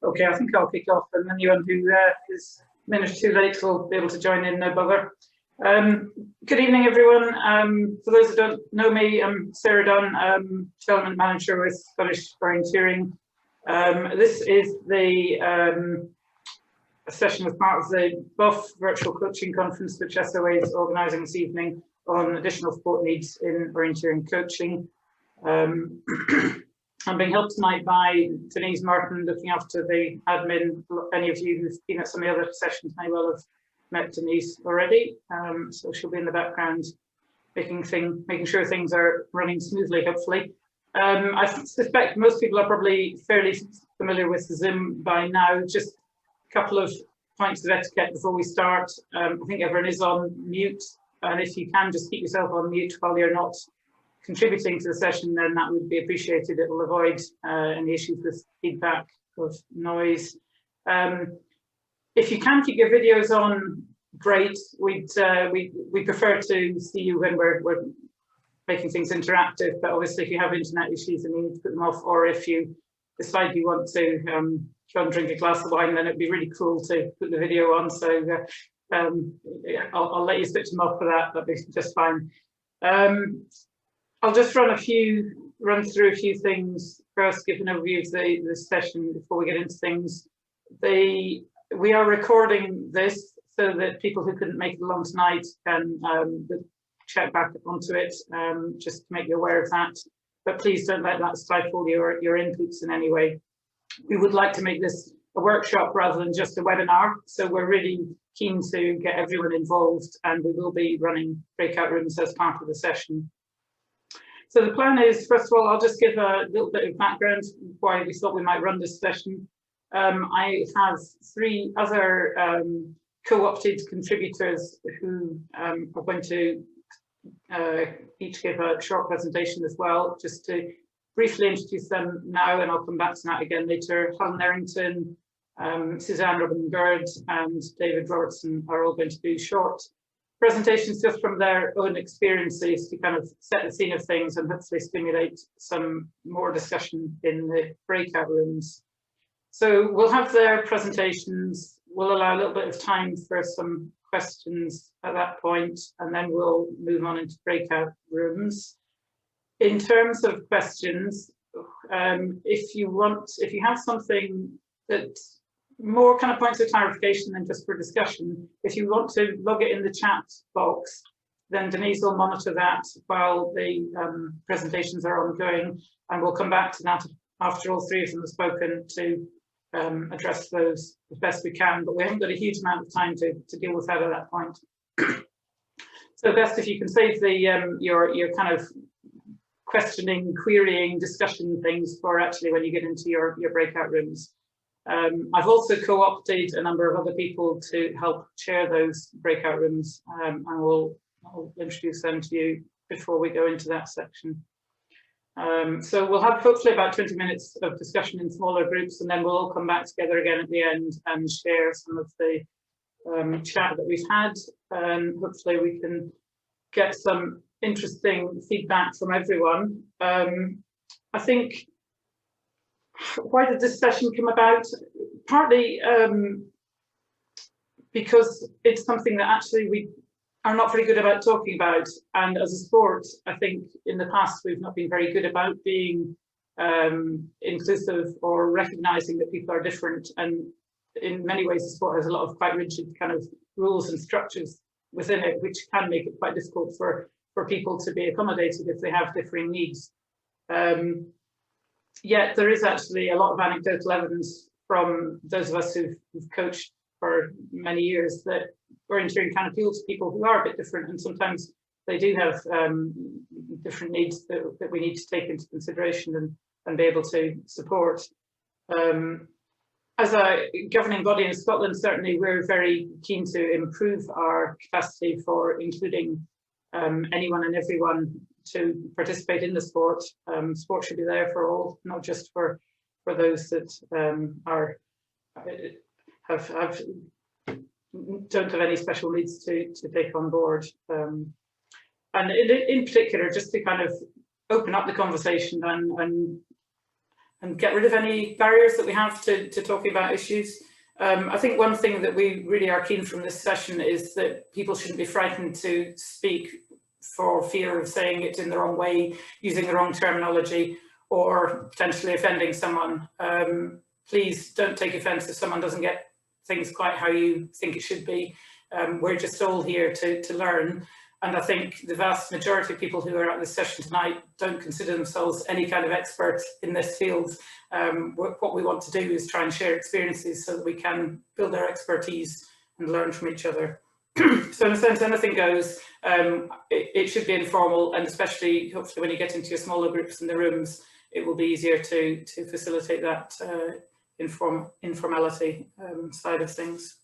Okay, I think I'll kick off, and anyone who is a minute or two late will be able to join in, no bother. Good evening, everyone. For those who don't know me, I'm Sarah Dunn, Development Manager with Scottish Orienteering. This is the a session as part of the BOF Virtual Coaching Conference, which SOA is organising this evening on additional support needs in orienteering coaching. I'm being helped tonight by Denise Martin, looking after the admin. Any of you who've been at some of the other sessions may well have met Denise already. So she'll be in the background making sure things are running smoothly, hopefully. I suspect most people are probably fairly familiar with Zoom by now. Just a couple of points of etiquette before we start. I think everyone is on mute, and if you can just keep yourself on mute while you're not contributing to the session, then that would be appreciated. It will avoid any issues with feedback of noise. If you can keep your videos on, great. We prefer to see you when we're making things interactive, but obviously if you have internet issues and you need to put them off, or if you decide you want to go and drink a glass of wine, then it'd be really cool to put the video on. So I'll let you switch them off for that. That'd be just fine. I'll just run through a few things first, give an overview of the session before we get into things. We are recording this so that people who couldn't make it along tonight can check back onto it, just to make you aware of that. But please don't let that stifle your inputs in any way. We would like to make this a workshop rather than just a webinar, so we're really keen to get everyone involved, and we will be running breakout rooms as part of the session. So the plan is, first of all, I'll just give a little bit of background why we thought we might run this session. I have three other co-opted contributors who are going to each give a short presentation as well, just to briefly introduce them now, and I'll come back to that again later. Helen Errington, Suzanne Robin-Bird and David Robertson are all going to do short presentations just from their own experiences to kind of set the scene of things and hopefully stimulate some more discussion in the breakout rooms. So we'll have their presentations. We'll allow a little bit of time for some questions at that point, and then we'll move on into breakout rooms. In terms of questions, if you have something that more kind of points of clarification than just for discussion, if you want to log it in the chat box, then Denise will monitor that while the presentations are ongoing, and we'll come back to that after all three of them have spoken to address those as best we can, but we haven't got a huge amount of time to deal with that at that point. So best if you can save the your kind of questioning, querying, discussion things for actually when you get into your breakout rooms. I've also co-opted a number of other people to help chair those breakout rooms, and I'll introduce them to you before we go into that section. So we'll have hopefully about 20 minutes of discussion in smaller groups, and then we'll all come back together again at the end and share some of the chat that we've had, and hopefully we can get some interesting feedback from everyone. I think, why did this session come about? Partly because it's something that actually we are not very good about talking about, and as a sport, I think in the past we've not been very good about being inclusive or recognizing that people are different, and in many ways the sport has a lot of quite rigid kind of rules and structures within it, which can make it quite difficult for people to be accommodated if they have differing needs. Yet there is actually a lot of anecdotal evidence from those of us who've coached for many years that orienteering can appeal to people who are a bit different, and sometimes they do have different needs that we need to take into consideration and be able to support. As a governing body in Scotland, certainly we're very keen to improve our capacity for including anyone and everyone to participate in the sport. Sport should be there for all, not just for those that don't have any special needs to take on board. And in particular, just to kind of open up the conversation and and get rid of any barriers that we have to talking about issues. I think one thing that we really are keen from this session is that people shouldn't be frightened to speak for fear of saying it in the wrong way, using the wrong terminology, or potentially offending someone. Please don't take offence if someone doesn't get things quite how you think it should be. We're just all here to learn. And I think the vast majority of people who are at this session tonight don't consider themselves any kind of expert in this field. What we want to do is try and share experiences so that we can build our expertise and learn from each other. So in a sense, anything goes. It should be informal, and especially hopefully when you get into your smaller groups in the rooms, it will be easier to facilitate that informality side of things.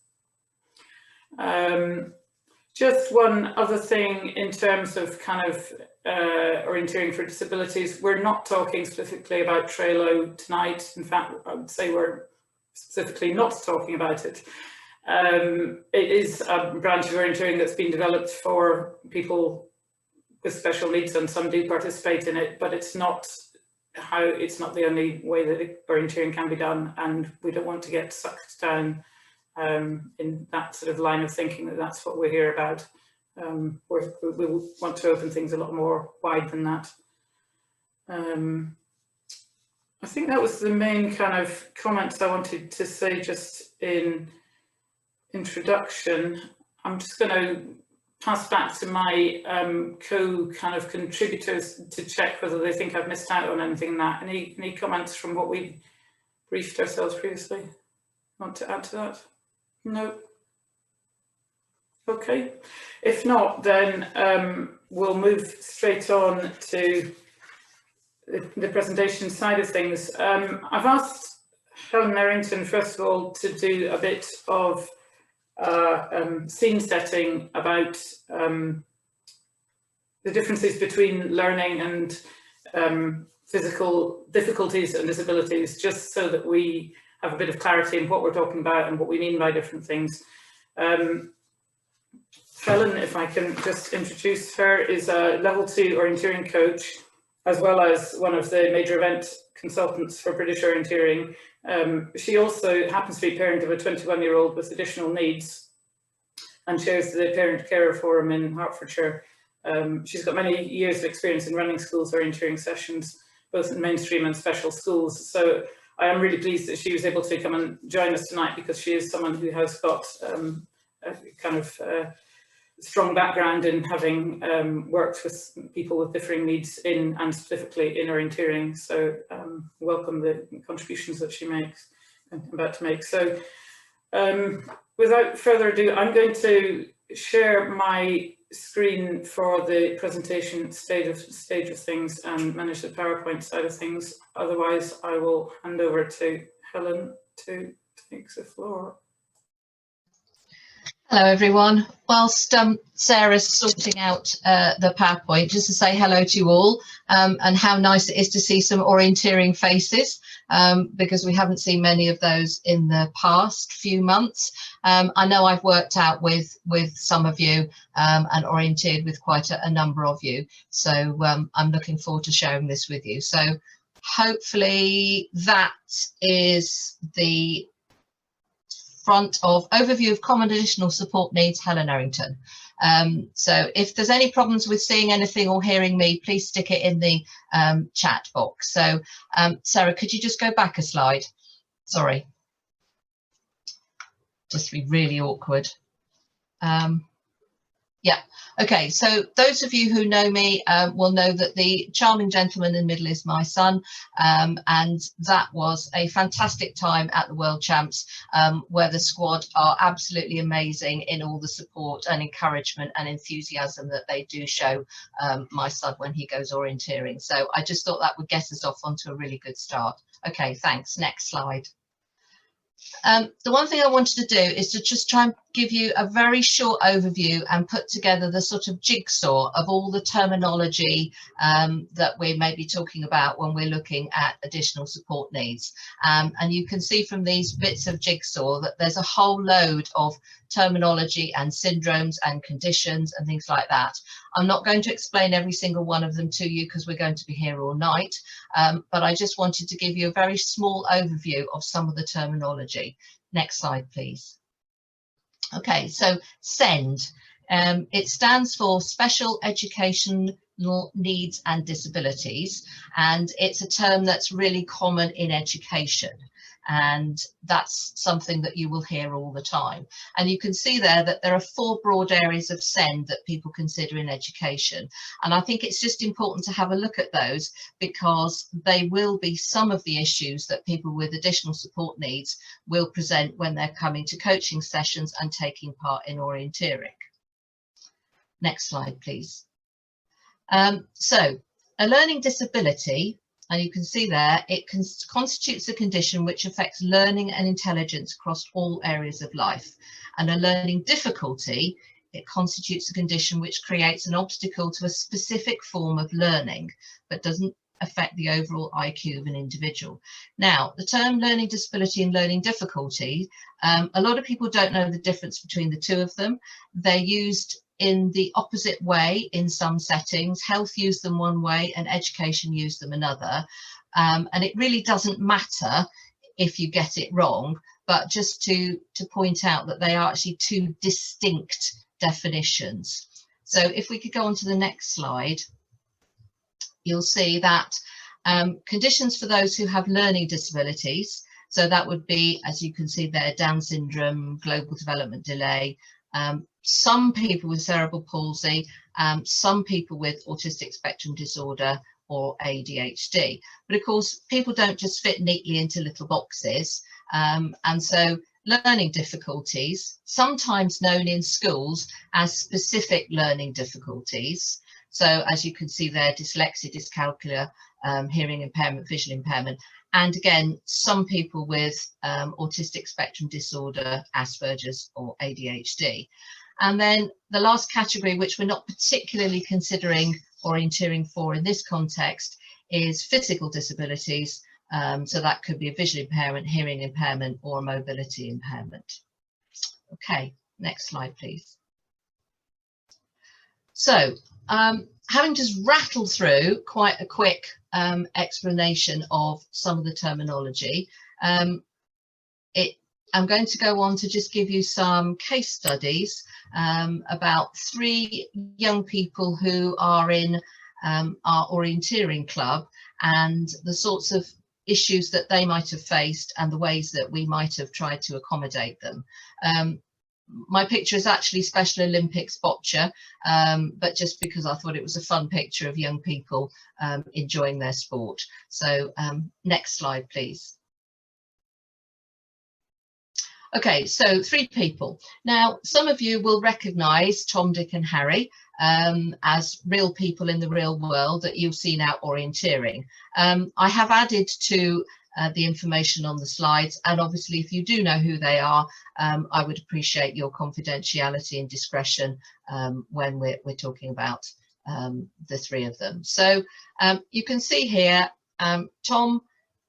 Just one other thing in terms of kind of orienteering for disabilities, we're not talking specifically about Trello tonight. In fact, I would say we're specifically not talking about it. It is a branch of orienteering that's been developed for people with special needs, and some do participate in it, but it's not the only way that orienteering can be done, and we don't want to get sucked down in that sort of line of thinking that that's what we're here about. We want to open things a lot more wide than that. I think that was the main kind of comments I wanted to say just in introduction. I'm just going to pass back to my contributors to check whether they think I've missed out on anything in that. Any comments from what we briefed ourselves previously? Want to add to that? No. Okay. If not, then we'll move straight on to the presentation side of things. I've asked Helen Merrington, first of all, to do a bit of scene setting about the differences between learning and physical difficulties and disabilities, just so that we have a bit of clarity in what we're talking about and what we mean by different things. Helen, if I can just introduce her, is a level 2 orienteering coach, as well as one of the major event consultants for British Orienteering. She also happens to be parent of a 21-year-old with additional needs and chairs the Parent Carer Forum in Hertfordshire. She's got many years of experience in running schools orienteering sessions, both in mainstream and special schools. So I am really pleased that she was able to come and join us tonight, because she is someone who has got a kind of strong background in having worked with people with differing needs in, and specifically in, orienteering. So welcome the contributions that she makes and about to make. So without further ado, I'm going to share my screen for the presentation stage of things and manage the PowerPoint side of things. Otherwise, I will hand over to Helen to take the floor. Hello everyone. Whilst Sarah's sorting out the PowerPoint, just to say hello to you all, and how nice it is to see some orienteering faces, because we haven't seen many of those in the past few months. I know I've worked out with some of you and orienteered with quite a number of you, so I'm looking forward to sharing this with you. So hopefully that is the front of overview of common additional support needs, Helen Errington. So if there's any problems with seeing anything or hearing me, please stick it in the chat box. So Sarah, could you just go back a slide? Sorry, just to be really awkward. Yeah, okay, so those of you who know me will know that the charming gentleman in the middle is my son, and that was a fantastic time at the World Champs, where the squad are absolutely amazing in all the support and encouragement and enthusiasm that they do show my son when he goes orienteering. So I just thought that would get us off onto a really good start. Okay, thanks. Next slide. The one thing I wanted to do is to just try and give you a very short overview and put together the sort of jigsaw of all the terminology that we may be talking about when we're looking at additional support needs. And you can see from these bits of jigsaw that there's a whole load of terminology and syndromes and conditions and things like that. I'm not going to explain every single one of them to you because we're going to be here all night, but I just wanted to give you a very small overview of some of the terminology. Next slide, please. Okay, so SEND, it stands for Special Educational Needs and Disabilities, and it's a term that's really common in education, and that's something that you will hear all the time. And you can see there that there are 4 broad areas of SEND that people consider in education, and I think it's just important to have a look at those because they will be some of the issues that people with additional support needs will present when they're coming to coaching sessions and taking part in orienteering. Next slide, please. So a learning disability, and you can see there, it constitutes a condition which affects learning and intelligence across all areas of life. And a learning difficulty, it constitutes a condition which creates an obstacle to a specific form of learning, but doesn't affect the overall IQ of an individual. Now, the term learning disability and learning difficulty, a lot of people don't know the difference between the two of them. They're used in the opposite way in some settings. Health use them one way and education use them another, and it really doesn't matter if you get it wrong, but just to point out that they are actually 2 distinct definitions. So if we could go on to the next slide, you'll see that conditions for those who have learning disabilities, so that would be, as you can see there, Down syndrome, global development delay, some people with cerebral palsy, some people with autistic spectrum disorder or ADHD. But of course, people don't just fit neatly into little boxes. And so learning difficulties, sometimes known in schools as specific learning difficulties. So as you can see there, dyslexia, dyscalculia, hearing impairment, visual impairment, and again, some people with autistic spectrum disorder, Asperger's or ADHD. And then the last category, which we're not particularly considering orienteering for in this context, is physical disabilities. So that could be a visual impairment, hearing impairment, or a mobility impairment. Okay, next slide, please. So having just rattled through quite a quick explanation of some of the terminology, I'm going to go on to just give you some case studies about 3 young people who are in our orienteering club and the sorts of issues that they might have faced and the ways that we might have tried to accommodate them. My picture is actually Special Olympics boccia, but just because I thought it was a fun picture of young people enjoying their sport. So next slide, please. Okay, so 3 people. Now, some of you will recognise Tom, Dick and Harry as real people in the real world that you've seen out orienteering. I have added to the information on the slides, and obviously if you do know who they are, I would appreciate your confidentiality and discretion when we're talking about the 3 of them. So you can see here, Tom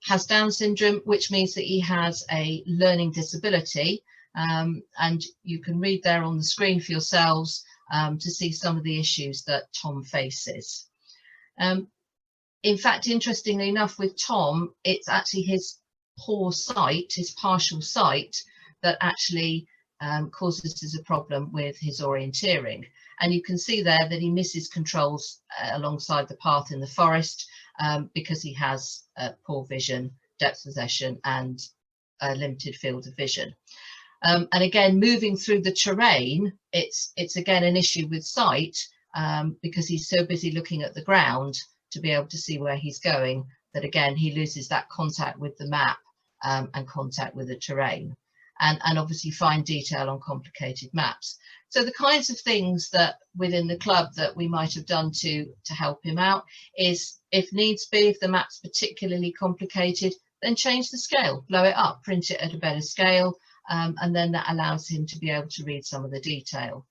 has Down syndrome, which means that he has a learning disability, and you can read there on the screen for yourselves to see some of the issues that Tom faces. In fact, interestingly enough, with Tom, it's actually his poor sight, his partial sight, that actually causes us a problem with his orienteering. And you can see there that he misses controls alongside the path in the forest because he has poor vision, depth perception, and a limited field of vision. And again, moving through the terrain, it's again an issue with sight because he's so busy looking at the ground to be able to see where he's going that again he loses that contact with the map and contact with the terrain, and obviously fine detail on complicated maps. So the kinds of things that within the club that we might have done to help him out is, if needs be, if the map's particularly complicated, then change the scale, blow it up, print it at a better scale, and then that allows him to be able to read some of the detail.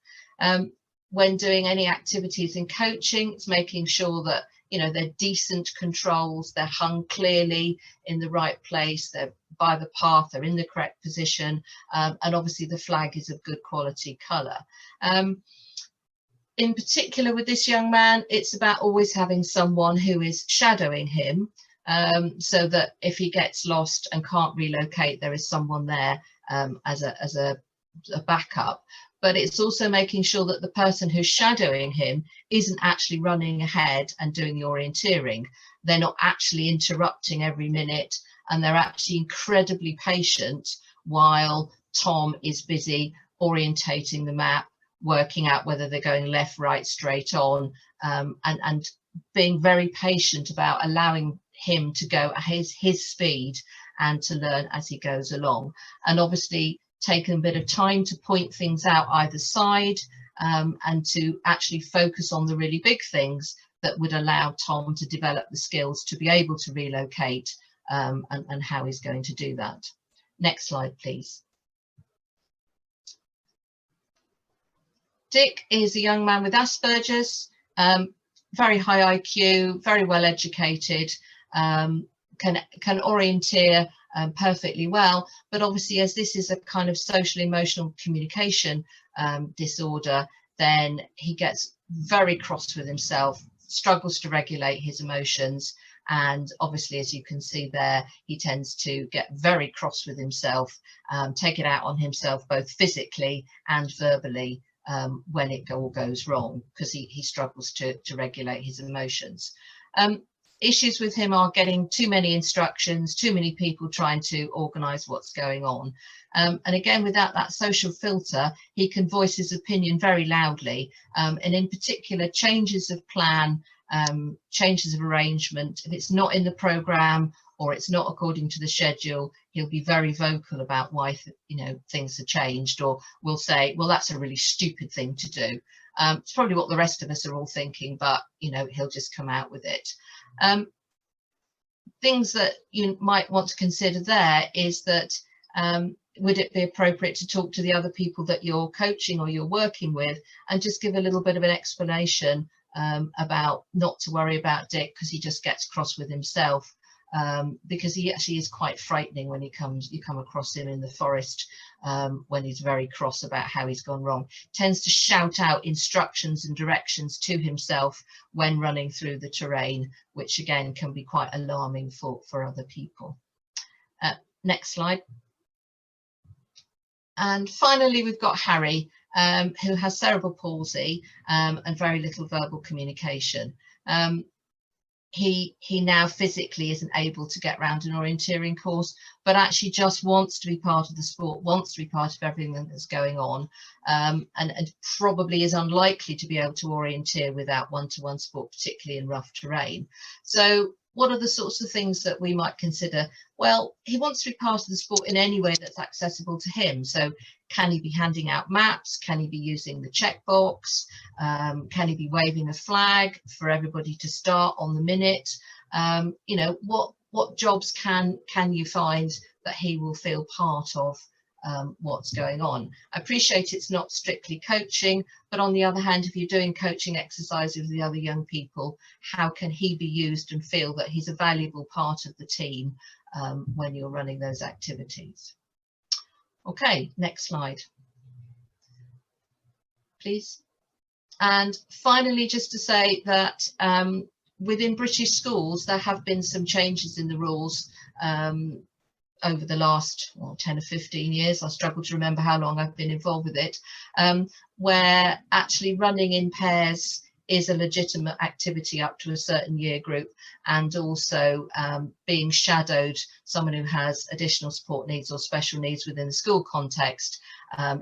When doing any activities in coaching, it's making sure that, you know, they're decent controls, they're hung clearly in the right place, they're by the path, they're in the correct position, and obviously the flag is of good quality colour. In particular with this young man, it's about always having someone who is shadowing him, so that if he gets lost and can't relocate, there is someone there as a backup. But it's also making sure that the person who's shadowing him isn't actually running ahead and doing the orienteering. They're not actually interrupting every minute, and they're actually incredibly patient while Tom is busy orientating the map, working out whether they're going left, right, straight on, and being very patient about allowing him to go at his speed and to learn as he goes along. And obviously taking a bit of time to point things out either side, and to actually focus on the really big things that would allow Tom to develop the skills to be able to relocate, and how he's going to do that. Next slide, please. Dick is a young man with Asperger's, very high IQ, very well educated, can orienteer perfectly well, but obviously as this is a kind of social emotional communication disorder, then he gets very cross with himself, struggles to regulate his emotions, and obviously, as you can see there, he tends to get very cross with himself, take it out on himself both physically and verbally when it all goes wrong, because he struggles to regulate his emotions. Issues with him are getting too many instructions, too many people trying to organise what's going on. And again, without that social filter, he can voice his opinion very loudly. And in particular, changes of plan, changes of arrangement, if it's not in the programme or it's not according to the schedule, he'll be very vocal about why things are changed, or will say, well, that's a really stupid thing to do. It's probably what the rest of us are all thinking, but he'll just come out with it. Things that you might want to consider there is that would it be appropriate to talk to the other people that you're coaching or you're working with and just give a little bit of an explanation about not to worry about Dick because he just gets cross with himself, because he actually is quite frightening when you come across him in the forest when he's very cross about how he's gone wrong. Tends to shout out instructions and directions to himself when running through the terrain, which again can be quite alarming for other people. Next slide. And finally, we've got Harry, who has cerebral palsy and very little verbal communication. He now physically isn't able to get around an orienteering course, but actually just wants to be part of the sport, wants to be part of everything that's going on, and probably is unlikely to be able to orienteer without one-to-one support, particularly in rough terrain. So what are the sorts of things that we might consider? Well, he wants to be part of the sport in any way that's accessible to him. So can he be handing out maps? Can he be using the checkbox? Can he be waving a flag for everybody to start on the minute? What jobs can you find that he will feel part of what's going on? I appreciate it's not strictly coaching, but on the other hand, if you're doing coaching exercises with the other young people, how can he be used and feel that he's a valuable part of the team when you're running those activities? Okay, next slide, please. And finally, just to say that within British schools, there have been some changes in the rules over the last 10 or 15 years. I struggle to remember how long I've been involved with it, where actually running in pairs is a legitimate activity up to a certain year group, and also being shadowed, someone who has additional support needs or special needs within the school context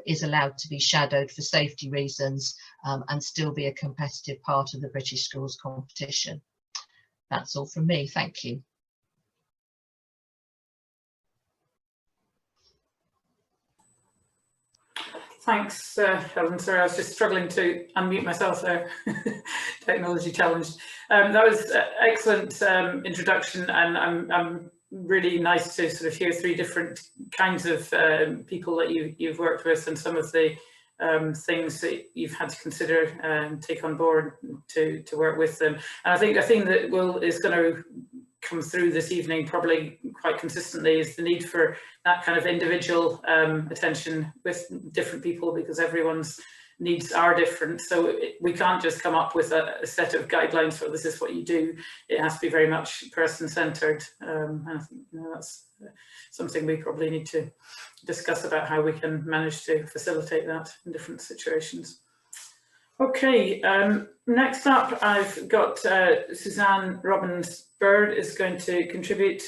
is allowed to be shadowed for safety reasons and still be a competitive part of the British schools competition. That's all from me. Thank you. Thanks, Helen. Sorry, I was just struggling to unmute myself there. Technology challenged. That was excellent introduction, and I'm really nice to sort of hear 3 different kinds of people that you've worked with, and some of the things that you've had to consider and take on board to work with them. And I think a thing that is going to come through this evening probably quite consistently is the need for that kind of individual attention with different people, because everyone's needs are different. So we can't just come up with a set of guidelines for this is what you do. It has to be very much person-centered. And I think that's something we probably need to discuss about how we can manage to facilitate that in different situations. Okay, next up I've got Suzanne Robbins-Bird is going to contribute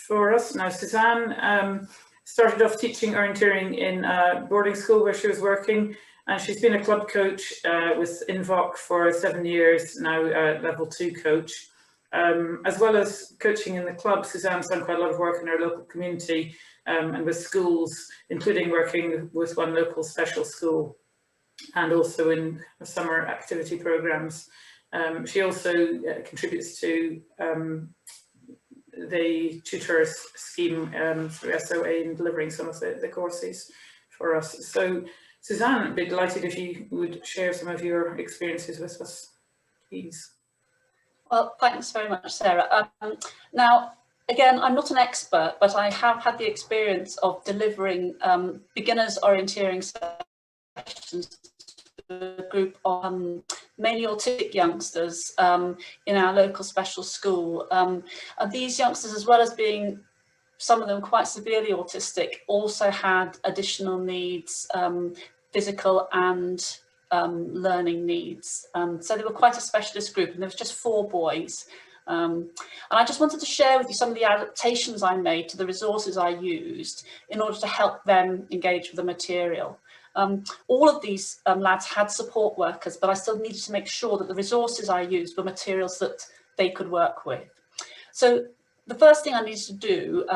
for us. Now Suzanne started off teaching orienteering in a boarding school where she was working, and she's been a club coach with Invoc for 7 years now, level 2 coach. As well as coaching in the club, Suzanne's done quite a lot of work in her local community and with schools, including working with one local special school and also in summer activity programs. She also contributes to the tutors scheme through SOA in delivering some of the courses for us. So Suzanne, I'd be delighted if you would share some of your experiences with us, please. Well, thanks very much, Sarah. Now, again, I'm not an expert, but I have had the experience of delivering beginners orienteering sessions to a group of mainly autistic youngsters in our local special school. And these youngsters, as well as being some of them quite severely autistic, also had additional needs, physical and learning needs. So they were quite a specialist group, and there was just 4 boys. And I just wanted to share with you some of the adaptations I made to the resources I used in order to help them engage with the material. All of these lads had support workers, but I still needed to make sure that the resources I used were materials that they could work with. So the first thing I needed to do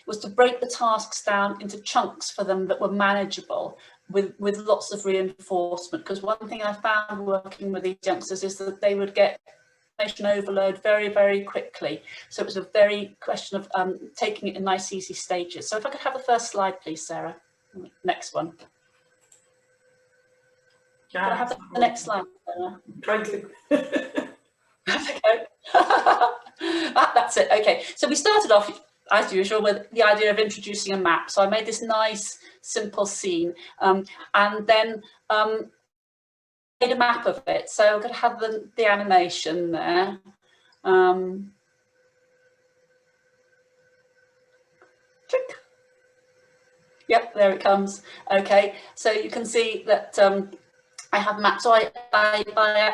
was to break the tasks down into chunks for them that were manageable, with lots of reinforcement, because one thing I found working with these youngsters is that they would get information overload very, very quickly. So it was a very question of taking it in nice, easy stages. So if I could have the first slide, please, Sarah. Next one. Yeah. Can I have the next slide, Sarah? Trying to. That's okay. That's it. Okay. So we started off, as usual, with the idea of introducing a map. So I made this nice, simple scene, and then made a map of it. So I'm going to have the animation there. Click. Yep, there it comes. Okay, so you can see that I have mapped. So I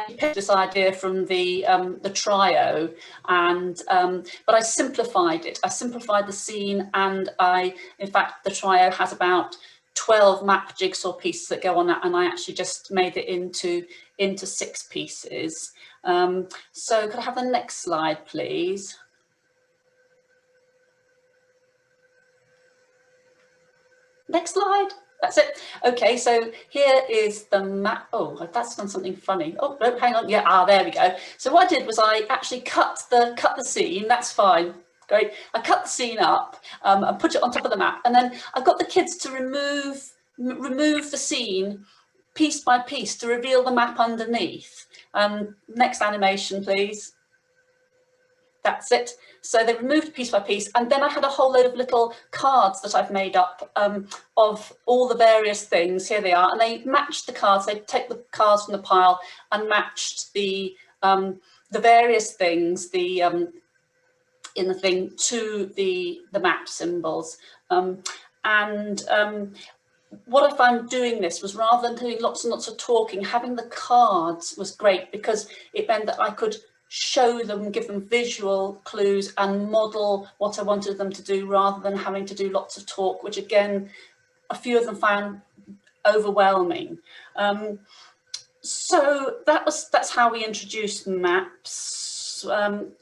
picked this idea from the trio, and but I simplified it. I simplified the scene, and in fact, the trio has about 12 map jigsaw pieces that go on that, and I actually just made it into 6 pieces. So could I have the next slide, please? Next slide. That's it. Okay, so here is the map. Oh, that's done something funny. Oh, no, hang on. Yeah, there we go. So what I did was I actually cut the scene. That's fine. Great. I cut the scene up and put it on top of the map, and then I got the kids to remove the scene piece by piece to reveal the map underneath. Next animation, please. That's it. So they removed piece by piece, and then I had a whole load of little cards that I've made up of all the various things. Here they are, and they matched the cards. They take the cards from the pile and matched the various things in the thing to the map symbols. What I found doing this was, rather than doing lots and lots of talking, having the cards was great, because it meant that I could show them, give them visual clues and model what I wanted them to do, rather than having to do lots of talk, which again, a few of them found overwhelming. So that's how we introduced maps.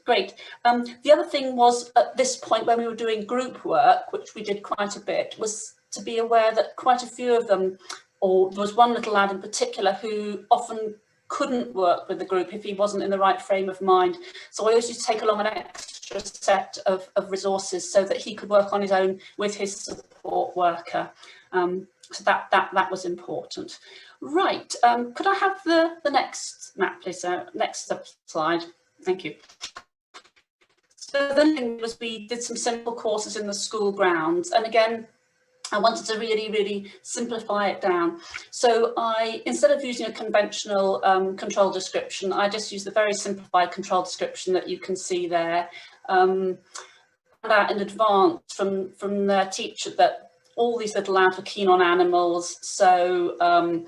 Great. The other thing was, at this point when we were doing group work, which we did quite a bit, was to be aware that quite a few of them, or there was one little lad in particular who often couldn't work with the group if he wasn't in the right frame of mind. So I always used to take along an extra extra set of resources so that he could work on his own with his support worker. So that was important. Right, could I have the next map, please? Next slide. Thank you. So the thing was, we did some simple courses in the school grounds, and again, I wanted to really simplify it down. So instead of using a conventional control description, I just used the very simplified control description that you can see there. Found out in advance from their teacher that all these little lads were keen on animals. So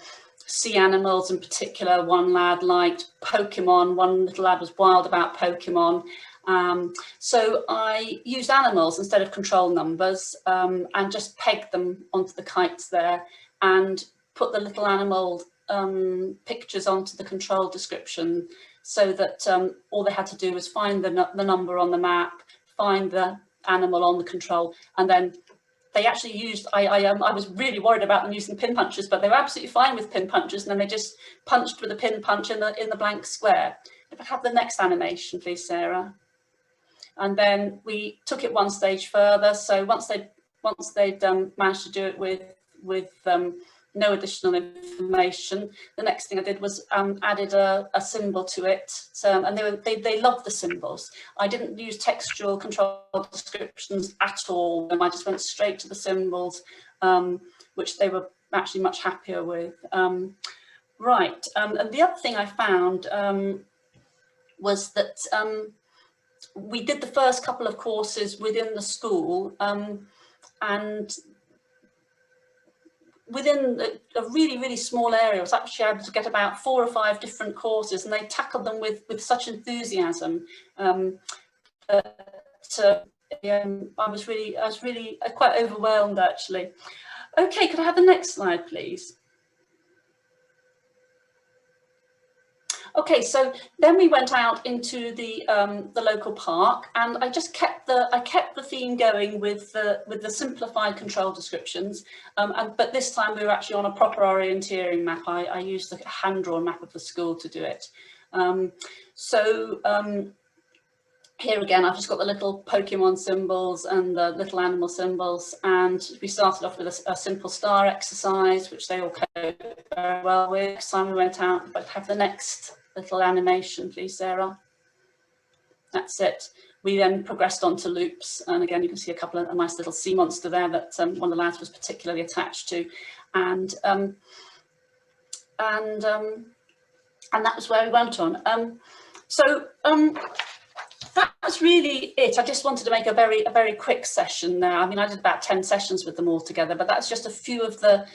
sea animals in particular, one lad liked Pokemon, one little lad was wild about Pokemon. So I used animals instead of control numbers, and just pegged them onto the kites there and put the little animal pictures onto the control description, so that all they had to do was find the number on the map, find the animal on the control, and then they actually used, I was really worried about them using pin punches, but they were absolutely fine with pin punches, and then they just punched with a pin punch in the blank square. If I have the next animation, please, Sarah. And then we took it one stage further. So once they'd managed to do it with no additional information, the next thing I did was added a symbol to it. So, and they loved the symbols. I didn't use textual control descriptions at all. I just went straight to the symbols, which they were actually much happier with. Right. And the other thing I found was that we did the first couple of courses within the school, and within a really small area, I was actually able to get about 4 or 5 different courses, and they tackled them with such enthusiasm. I was really quite overwhelmed, actually. Okay, could I have the next slide, please? Okay, so then we went out into the local park, and I just kept the theme going with the simplified control descriptions, but this time we were actually on a proper orienteering map. I used a hand-drawn map of the school to do it. Here again, I've just got the little Pokemon symbols and the little animal symbols, and we started off with a simple star exercise, which they all coped very well with. Next time we went out, but have the next little animation, please, Sarah. That's it. We then progressed on to loops, and again, you can see a couple of a nice little sea monster there that one of the lads was particularly attached to, and that was where we went on. That's really it. I just wanted to make a very quick session there. I mean, I did about 10 sessions with them all together, but that's just a few of the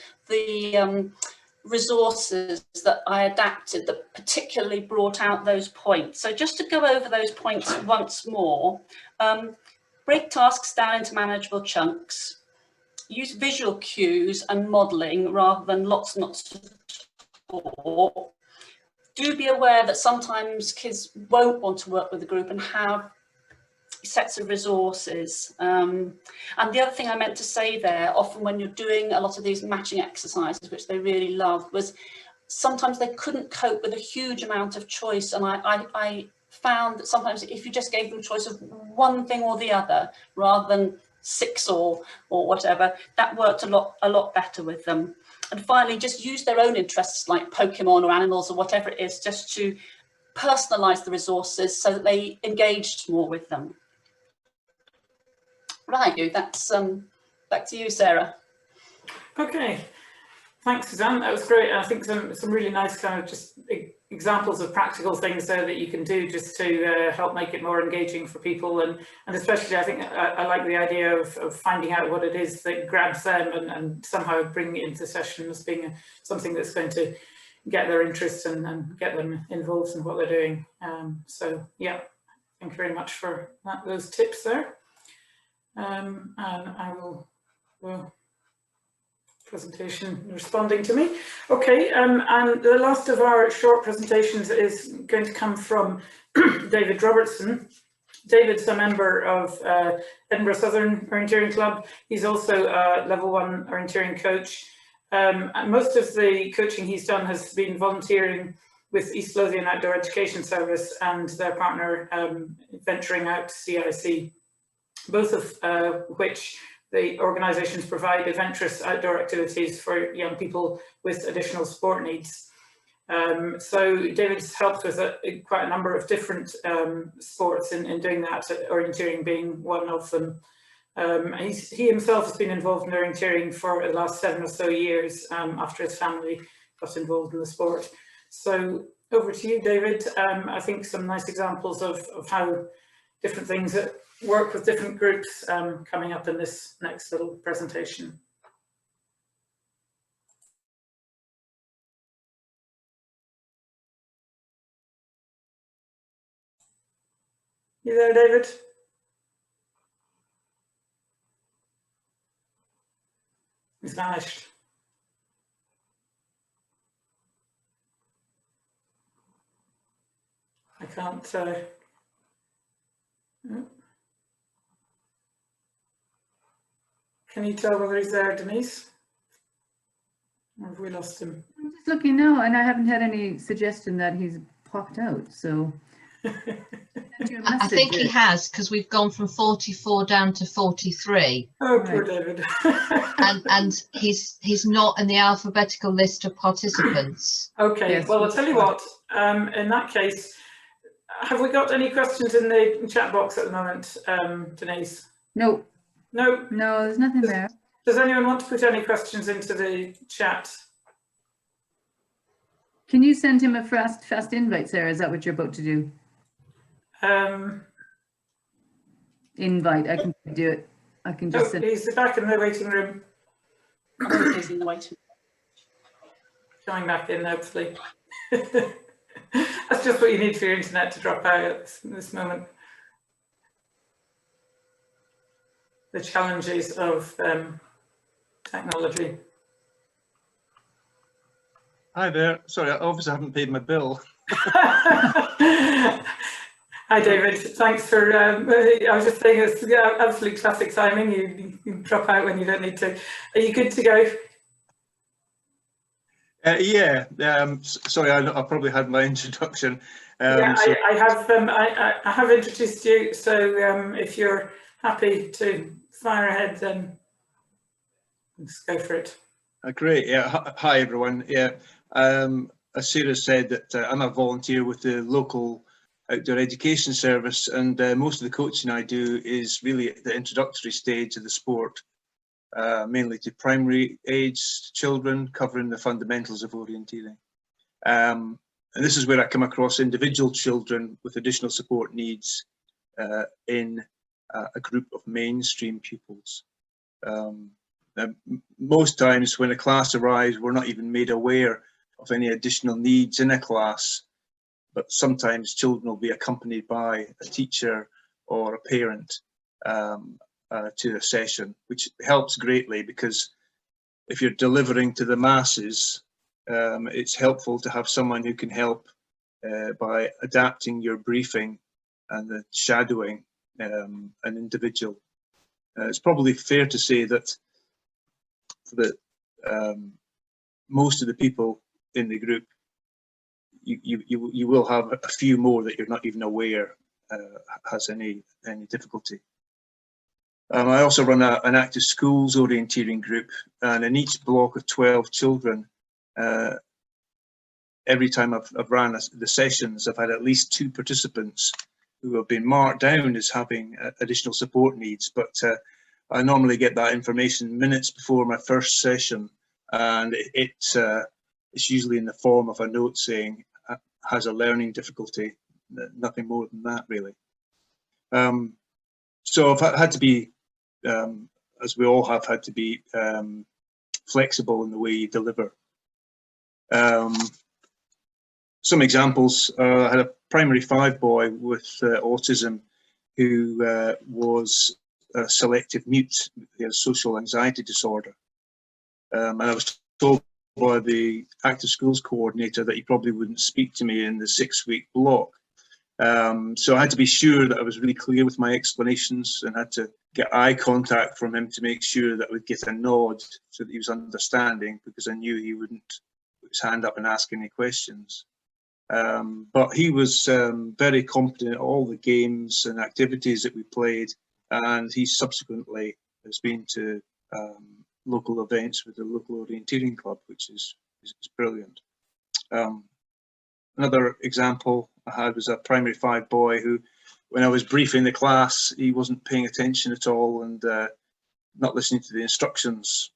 resources that I adapted that particularly brought out those points. So just to go over those points once more, break tasks down into manageable chunks, use visual cues and modelling rather than lots and lots of talk. Do be aware that sometimes kids won't want to work with a group and have sets of resources. And the other thing I meant to say there, often when you're doing a lot of these matching exercises, which they really loved, was sometimes they couldn't cope with a huge amount of choice. And I found that sometimes if you just gave them a choice of one thing or the other, rather than 6 or whatever, that worked a lot better with them. And finally, just use their own interests like Pokemon or animals or whatever it is, just to personalise the resources so that they engaged more with them. Right, that's back to you, Sarah. Okay, thanks, Suzanne. That was great. I think some really nice kind of just examples of practical things there that you can do just to help make it more engaging for people, and especially I think I like the idea of finding out what it is that grabs them and somehow bringing it into session as being something that's going to get their interest and get them involved in what they're doing. So yeah, thank you very much for those tips there. And I will, well, presentation responding to me. Okay, and the last of our short presentations is going to come from David Robertson. David's a member of Edinburgh Southern Orienteering Club. He's also a level 1 orienteering coach. And most of the coaching he's done has been volunteering with East Lothian Outdoor Education Service and their partner Venturing Out CIC, both of which the organisations provide adventurous outdoor activities for young people with additional support needs. So David's helped with quite a number of different sports in doing that, orienteering being one of them. He himself has been involved in orienteering for the last 7 or so years after his family got involved in the sport. So over to you, David. I think some nice examples of how different things that work with different groups coming up in this next little presentation. You there, David? He's vanished. I can't. Can you tell whether he's there, Denise? Or have we lost him? I'm just looking now, and I haven't had any suggestion that he's popped out. So I think he has, because we've gone from 44 down to 43. Oh, poor David. and he's not in the alphabetical list of participants. Okay, Yes, well, I'll tell you what, in that case, have we got any questions in the chat box at the moment, Denise? no, No? no, there's nothing there. Does anyone want to put any questions into the chat? Can you send him a fast invite, Sarah? Is that what you're about to do? Invite, I can do it. I can just send. He's back in the waiting room. He's in the waiting room. Coming back in, hopefully. That's just what you need for your internet to drop out at this moment. The challenges of technology. Hi there. Sorry, I obviously haven't paid my bill. Hi, David. Thanks for. I was just saying, it's absolute classic timing. You drop out when you don't need to. Are you good to go? Yeah. Sorry, I probably had my introduction. Yeah, so I have introduced you. So if you're happy to fire ahead, then let's go for it. Great. Yeah. Hi, everyone. Yeah. As Sarah said, that I'm a volunteer with the local outdoor education service, and most of the coaching I do is really at the introductory stage of the sport, mainly to primary age children, covering the fundamentals of orienteering. And this is where I come across individual children with additional support needs in a group of mainstream pupils. Most times when a class arrives, we're not even made aware of any additional needs in a class, but sometimes children will be accompanied by a teacher or a parent to a session, which helps greatly, because if you're delivering to the masses, it's helpful to have someone who can help by adapting your briefing and the shadowing an individual. It's probably fair to say that most of the people in the group, you will have a few more that you're not even aware has any difficulty. I also run an active schools orienteering group, and in each block of 12 children, every time I've ran the sessions, I've had at least 2 participants who have been marked down as having additional support needs, but I normally get that information minutes before my first session, and it's usually in the form of a note saying has a learning difficulty, nothing more than that really. So I've had to be, as we all have had to be, flexible in the way you deliver. Some examples, I had a primary 5 boy with autism who was a selective mute. He has social anxiety disorder. And I was told by the active schools coordinator that he probably wouldn't speak to me in the 6-week block. So I had to be sure that I was really clear with my explanations, and had to get eye contact from him to make sure that I would get a nod so that he was understanding, because I knew he wouldn't put his hand up and ask any questions. But he was very competent at all the games and activities that we played, and he subsequently has been to local events with the local Orienteering club, which is brilliant. Another example I had was a primary 5 boy who, when I was briefing the class, he wasn't paying attention at all and not listening to the instructions,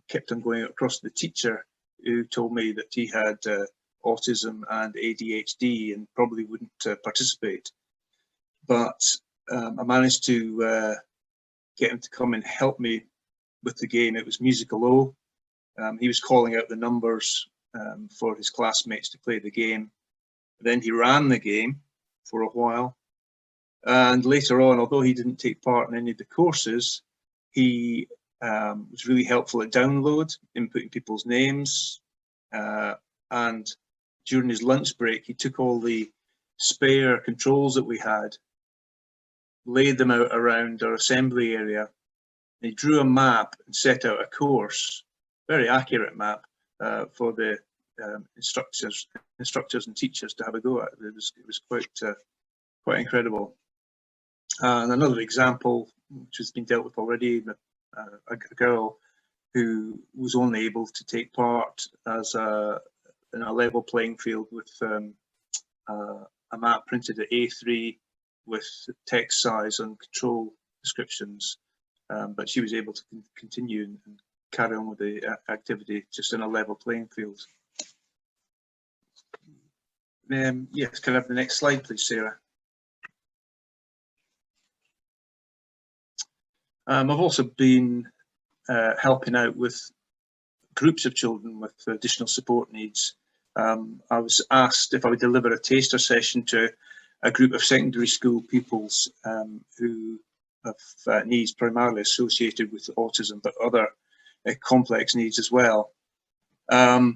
kept on going across to the teacher, who told me that he had autism and ADHD and probably wouldn't participate. But I managed to get him to come and help me with the game. It was musical O. He was calling out the numbers for his classmates to play the game. Then he ran the game for a while. And later on, although he didn't take part in any of the courses, he was really helpful at download, inputting people's names. And during his lunch break, he took all the spare controls that we had, laid them out around our assembly area. He drew a map and set out a course, very accurate map, for the instructors and teachers to have a go at. It was quite incredible. And another example, which has been dealt with already, a girl who was only able to take part as in a level playing field with a map printed at A3 with text size and control descriptions, but she was able to continue and carry on with the activity just in a level playing field. Yes, can I have the next slide, please, Sarah? I've also been helping out with groups of children with additional support needs. I was asked if I would deliver a taster session to a group of secondary school pupils who have needs primarily associated with autism, but other complex needs as well. That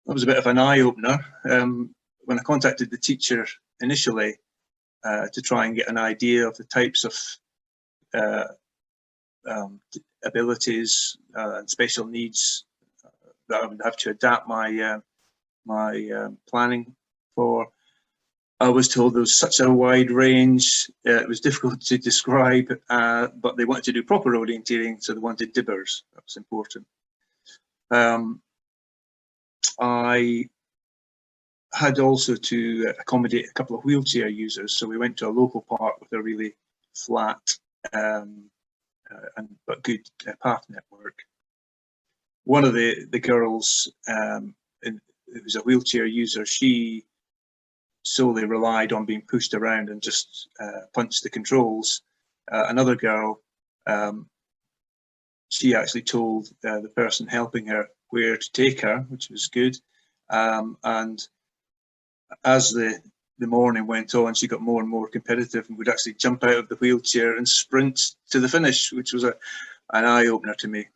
was a bit of an eye-opener. When I contacted the teacher initially to try and get an idea of the types of abilities and special needs that I would have to adapt my planning for, I was told there was such a wide range. It was difficult to describe, but they wanted to do proper orienteering, so they wanted dibbers. That was important. I had also to accommodate a couple of wheelchair users, so we went to a local park with a really flat but good path network. One of the girls who was a wheelchair user, she solely relied on being pushed around and just punched the controls. Another girl, she actually told the person helping her where to take her, which was good. And as the morning went on, she got more and more competitive and would actually jump out of the wheelchair and sprint to the finish, which was an eye-opener to me.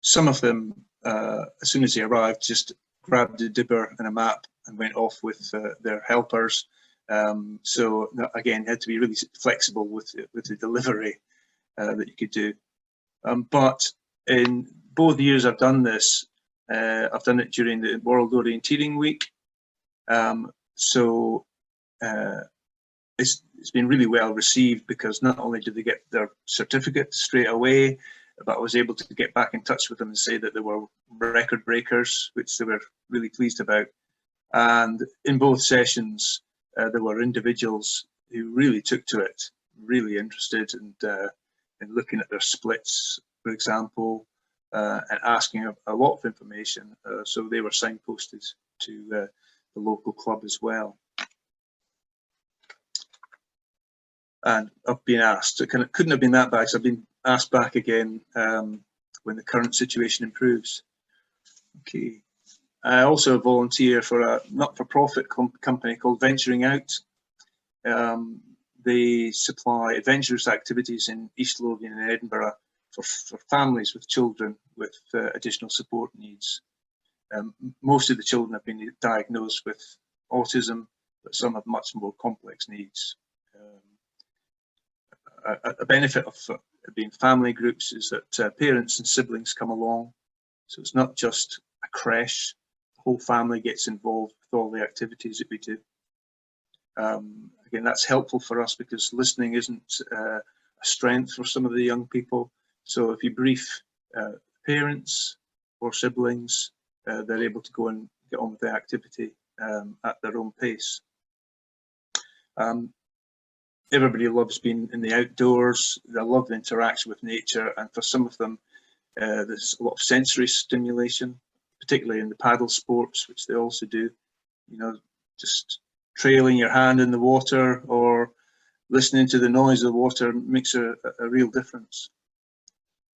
Some of them, as soon as they arrived, just grabbed a dibber and a map and went off with their helpers. So again, had to be really flexible with the delivery that you could do. But in both years I've done this, I've done it during the World Orienteering Week. So it's been really well received, because not only did they get their certificate straight away, but I was able to get back in touch with them and say that they were record breakers, which they were really pleased about. And in both sessions, there were individuals who really took to it, really interested and in looking at their splits, for example, and asking a lot of information. So they were signposted to the local club as well. And I've been asked, it couldn't have been that bad, because I've been asked back again when the current situation improves. Okay. I also volunteer for a not-for-profit company called Venturing Out. They supply adventurous activities in East Lothian and Edinburgh for families with children with additional support needs. Most of the children have been diagnosed with autism, but some have much more complex needs. A benefit of being family groups is that parents and siblings come along, so it's not just a creche. whole family gets involved with all the activities that we do. Again, that's helpful for us because listening isn't a strength for some of the young people. So if you brief parents or siblings, they're able to go and get on with the activity at their own pace. Everybody loves being in the outdoors. They love the interaction with nature, and for some of them, there's a lot of sensory stimulation, particularly in the paddle sports, which they also do. You know, just trailing your hand in the water or listening to the noise of the water makes a real difference.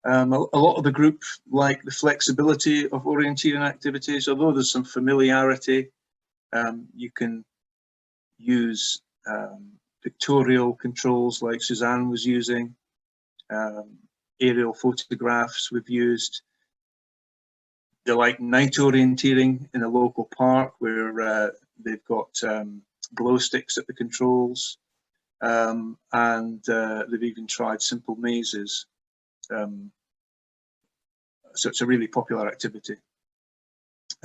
A lot of the group like the flexibility of orienteering activities, although there's some familiarity. You can use pictorial controls like Suzanne was using, aerial photographs we've used. They like night orienteering in a local park where they've got glow sticks at the controls, and they've even tried simple mazes. So it's a really popular activity.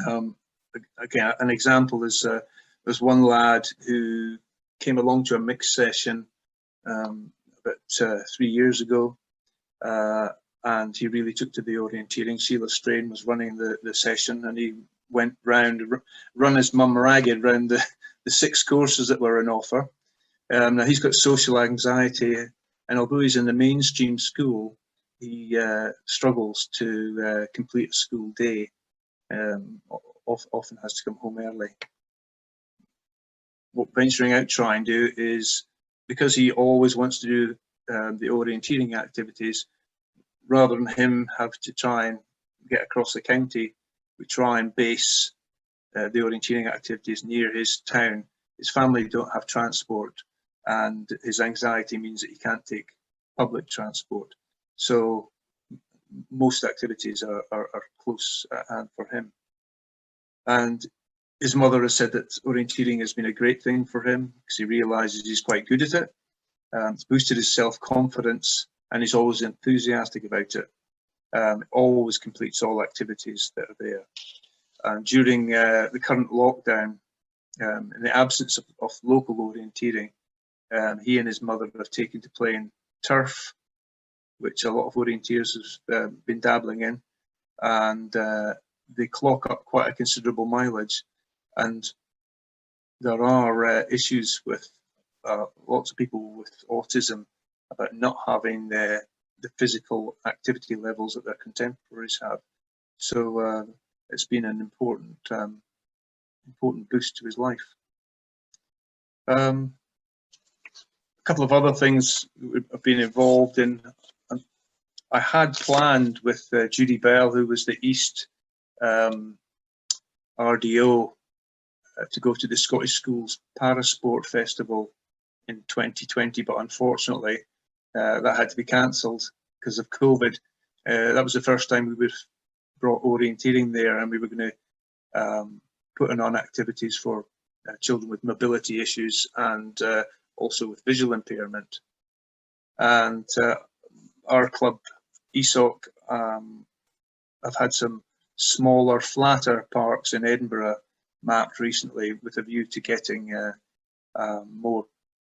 Again, an example is there's one lad who came along to a mixed session about 3 years ago, and he really took to the orienteering. Sheila Strain was running the session, and he went round, run his mum ragged round the 6 courses that were on offer. Now he's got social anxiety, and although he's in the mainstream school, he struggles to complete a school day. Often has to come home early. What Venturing Out try and do is, because he always wants to do the orienteering activities, rather than him have to try and get across the county, we try and base the orienteering activities near his town. His family don't have transport, and his anxiety means that he can't take public transport. So most activities are close at hand for him. And his mother has said that orienteering has been a great thing for him because he realises he's quite good at it. It's boosted his self-confidence, and he's always enthusiastic about it. Always completes all activities that are there. And during the current lockdown, in the absence of local orienteering, he and his mother have taken to playing turf, which a lot of orienteers have been dabbling in, and they clock up quite a considerable mileage. And there are issues with lots of people with autism about not having the physical activity levels that their contemporaries have. So it's been an important boost to his life. A couple of other things I've been involved in. I had planned with Judy Bell, who was the East RDO, to go to the Scottish Schools Parasport Festival in 2020, but unfortunately that had to be cancelled because of COVID. That was the first time we would have brought orienteering there, and we were going to put on activities for children with mobility issues and also with visual impairment. And our club, ESOC, have had some smaller, flatter parks in Edinburgh mapped recently with a view to getting more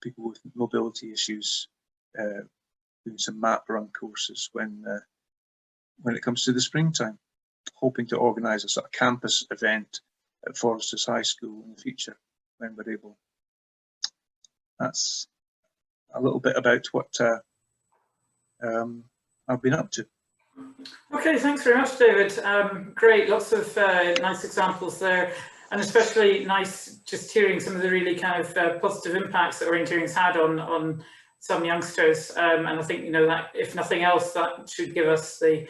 people with mobility issues doing some map run courses when it comes to the springtime. Hoping to organise a sort of campus event at Foresters High School in the future when we're able. That's a little bit about what I've been up to. Okay, thanks very much, David. Great, lots of nice examples there, and especially nice just hearing some of the really kind of positive impacts that orienteering's had on some youngsters. And I think, you know, that if nothing else, that should give us the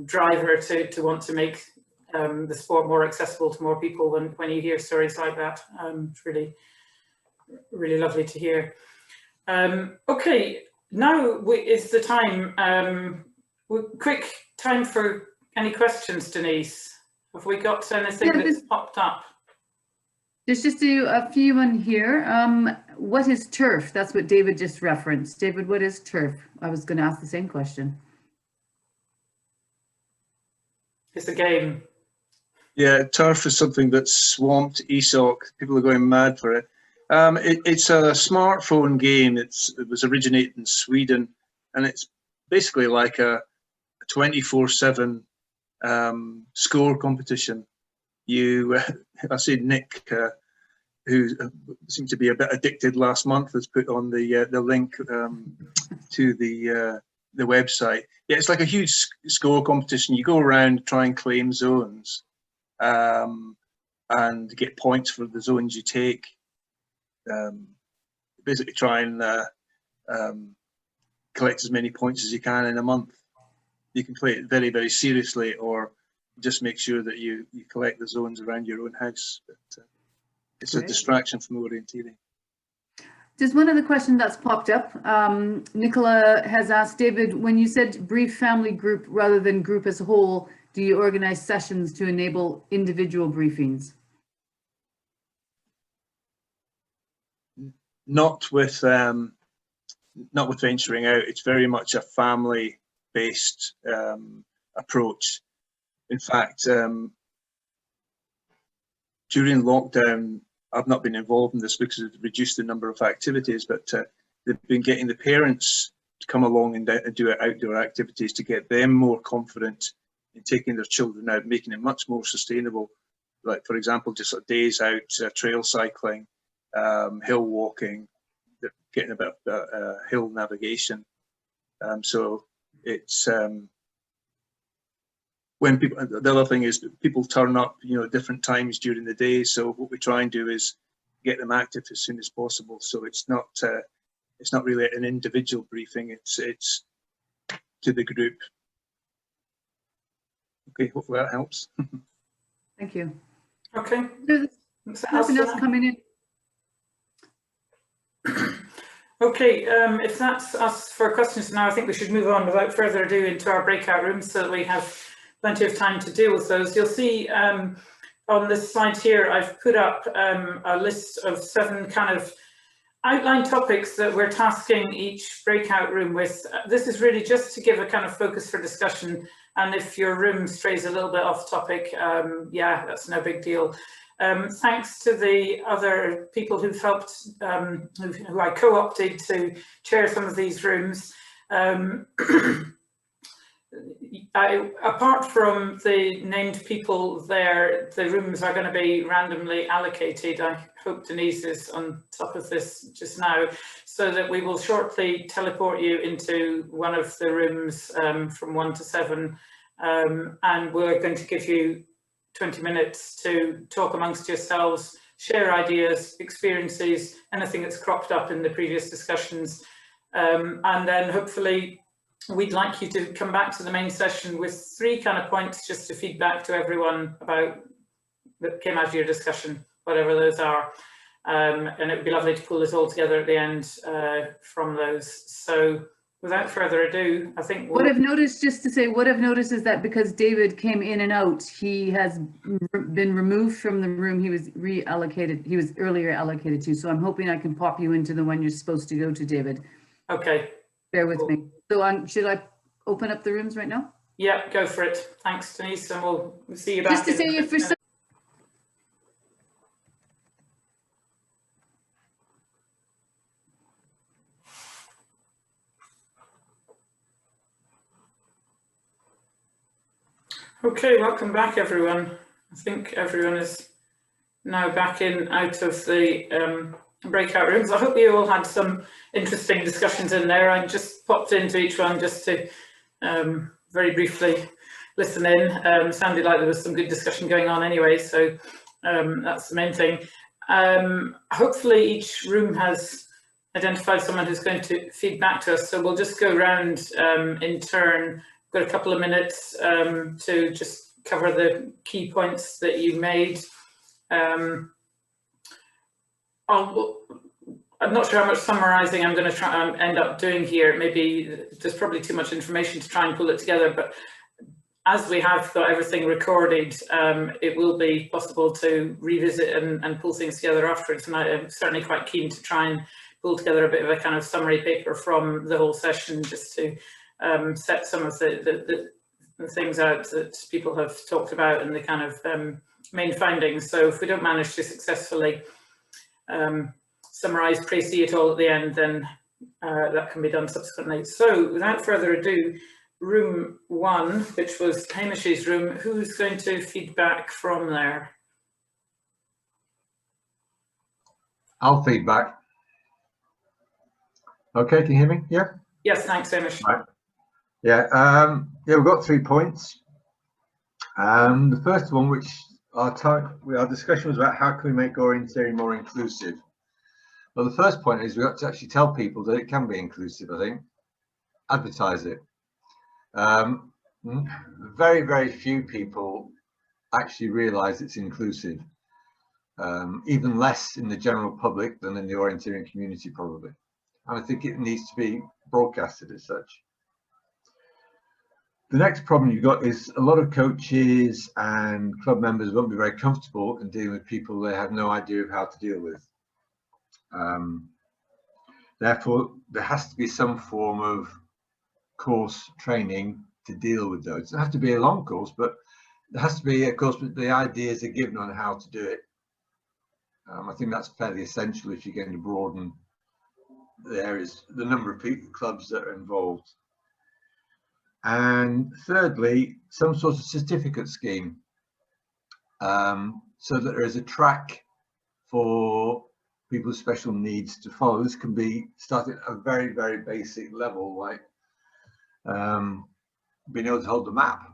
driver to want to make the sport more accessible to more people when you hear stories like that. It's really, really lovely to hear. Okay, now is the time. Quick time for any questions, Denise. Have we got anything that's popped up? There's just a few in here. What is turf? That's what David just referenced. David, what is turf? I was going to ask the same question. It's a game. Yeah, turf is something that's swamped ESOC. People are going mad for it. It's a smartphone game. It was originated in Sweden, and it's basically like a 24/7 score competition. I see Nick, who seemed to be a bit addicted last month, has put on the link to the website. Yeah, it's like a huge score competition. You go around, try and claim zones, and get points for the zones you take. Basically try and collect as many points as you can in a month. You can play it very, very seriously, or just make sure that you collect the zones around your own house. But it's a distraction from orienteering. Just one other question that's popped up. Nicola has asked, David, when you said brief family group rather than group as a whole, do you organize sessions to enable individual briefings? Not with venturing out. It's very much a family-based approach. In fact, during lockdown, I've not been involved in this because it's reduced the number of activities, but they've been getting the parents to come along and do outdoor activities to get them more confident in taking their children out, making it much more sustainable. Like, for example, just days out, trail cycling, hill walking, getting a bit of hill navigation. So it's when people. The other thing is that people turn up, at different times during the day. So what we try and do is get them active as soon as possible. So it's not really an individual briefing. It's to the group. Okay, hopefully that helps. Thank you. Okay. There's nothing else coming in. Okay, if that's us for questions now, I think we should move on without further ado into our breakout rooms so that we have plenty of time to deal with those. You'll see on this slide here, I've put up a list of 7 kind of outline topics that we're tasking each breakout room with. This is really just to give a kind of focus for discussion. And if your room strays a little bit off topic, yeah, that's no big deal. Thanks to the other people who've helped, who I co-opted to chair some of these rooms. Apart from the named people there, the rooms are going to be randomly allocated. I hope Denise is on top of this just now, so that we will shortly teleport you into one of the rooms from 1 to 7, and we're going to give you 20 minutes to talk amongst yourselves, share ideas, experiences, anything that's cropped up in the previous discussions, and then hopefully we'd like you to come back to the main session with 3 kind of points just to feed back to everyone about that came out of your discussion, whatever those are. And it would be lovely to pull this all together at the end from those. So without further ado, I think what I've noticed, just to say, what I've noticed is that because David came in and out, he has been removed from the room he was reallocated, he was earlier allocated to. So I'm hoping I can pop you into the one you're supposed to go to, David. Okay. Bear with me. So should I open up the rooms right now? Yeah, go for it. Thanks, Denise, and we'll see you back. Just to say, if for some Okay, welcome back, everyone. I think everyone is now back out of the breakout rooms. I hope you all had some interesting discussions in there. I just popped into each one just to very briefly listen in. Sounded like there was some good discussion going on anyway, so that's the main thing. Hopefully each room has identified someone who's going to feed back to us, so we'll just go around in turn. Got a couple of minutes to just cover the key points that you made. I'm not sure how much summarising I'm going to try and end up doing here. Maybe there's probably too much information to try and pull it together, but as we have got everything recorded, it will be possible to revisit and pull things together afterwards. And I'm certainly quite keen to try and pull together a bit of a kind of summary paper from the whole session, just to set some of the things out that people have talked about and the kind of main findings. So if we don't manage to successfully summarise, précis it all at the end, then that can be done subsequently. So without further ado, room 1, which was Hamish's room, who's going to feed back from there? I'll feed back. Okay, can you hear me? Yeah. Yes, thanks, Hamish. Right. Yeah. Yeah, we've got 3 points. The first one, which our discussion was about how can we make orienteering more inclusive. Well, the first point is we've got to actually tell people that it can be inclusive. I think advertise it. Very, very few people actually realise it's inclusive. Even less in the general public than in the orienteering community, probably. And I think it needs to be broadcasted as such. The next problem you've got is a lot of coaches and club members won't be very comfortable in dealing with people they have no idea of how to deal with. Therefore, there has to be some form of course training to deal with those. It doesn't have to be a long course, but there has to be a course with the ideas are given on how to do it. I think that's fairly essential if you're going to broaden the areas, the number of people, clubs that are involved. And thirdly, some sort of certificate scheme, so that there is a track for people with special needs to follow. This can be started at a very, very basic level, like being able to hold the map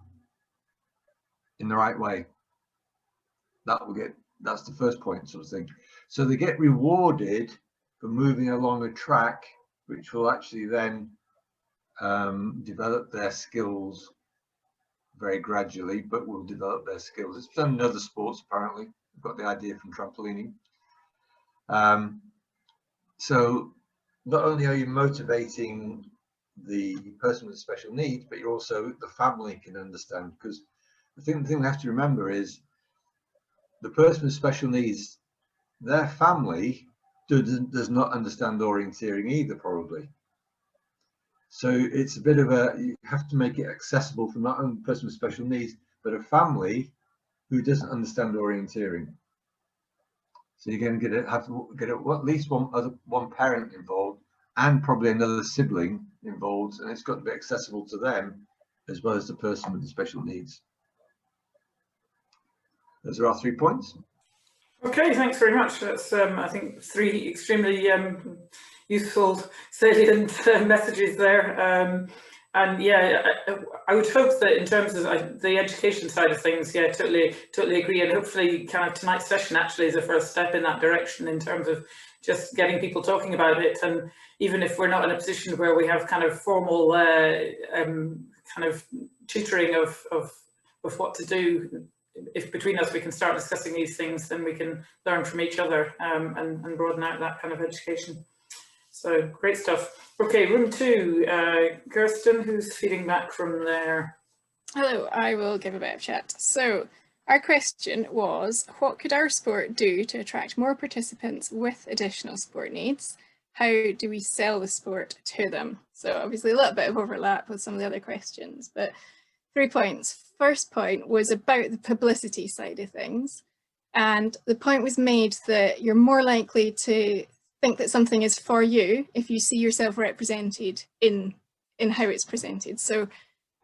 in the right way. That's the first point, sort of thing. So they get rewarded for moving along a track, which will actually then develop their skills very gradually, but will develop their skills. It's done in other sports, apparently. I've got the idea from trampolining. So not only are you motivating the person with special needs, but you're also, the family can understand, because the thing we have to remember is the person with special needs, their family does not understand orienteering either, probably. So it's a bit of you have to make it accessible for not only the person with special needs, but a family who doesn't understand orienteering. So you're going to have to get at least one parent involved, and probably another sibling involved, and it's got to be accessible to them as well as the person with the special needs. Those are our 3 points. Okay, thanks very much. That's, I think, 3 extremely useful, salient messages there. And yeah, I would hope that in terms of the education side of things, yeah, totally agree. And hopefully kind of tonight's session actually is a first step in that direction in terms of just getting people talking about it. And even if we're not in a position where we have kind of formal kind of tutoring of what to do, if between us we can start discussing these things, then we can learn from each other and broaden out that kind of education. So great stuff. Okay, room 2, Kirsten, who's feeding back from there? Hello, I will give a bit of chat. So our question was, what could our sport do to attract more participants with additional sport needs? How do we sell the sport to them? So obviously a little bit of overlap with some of the other questions, but 3 points. First point was about the publicity side of things. And the point was made that you're more likely to think that something is for you if you see yourself represented in how it's presented. So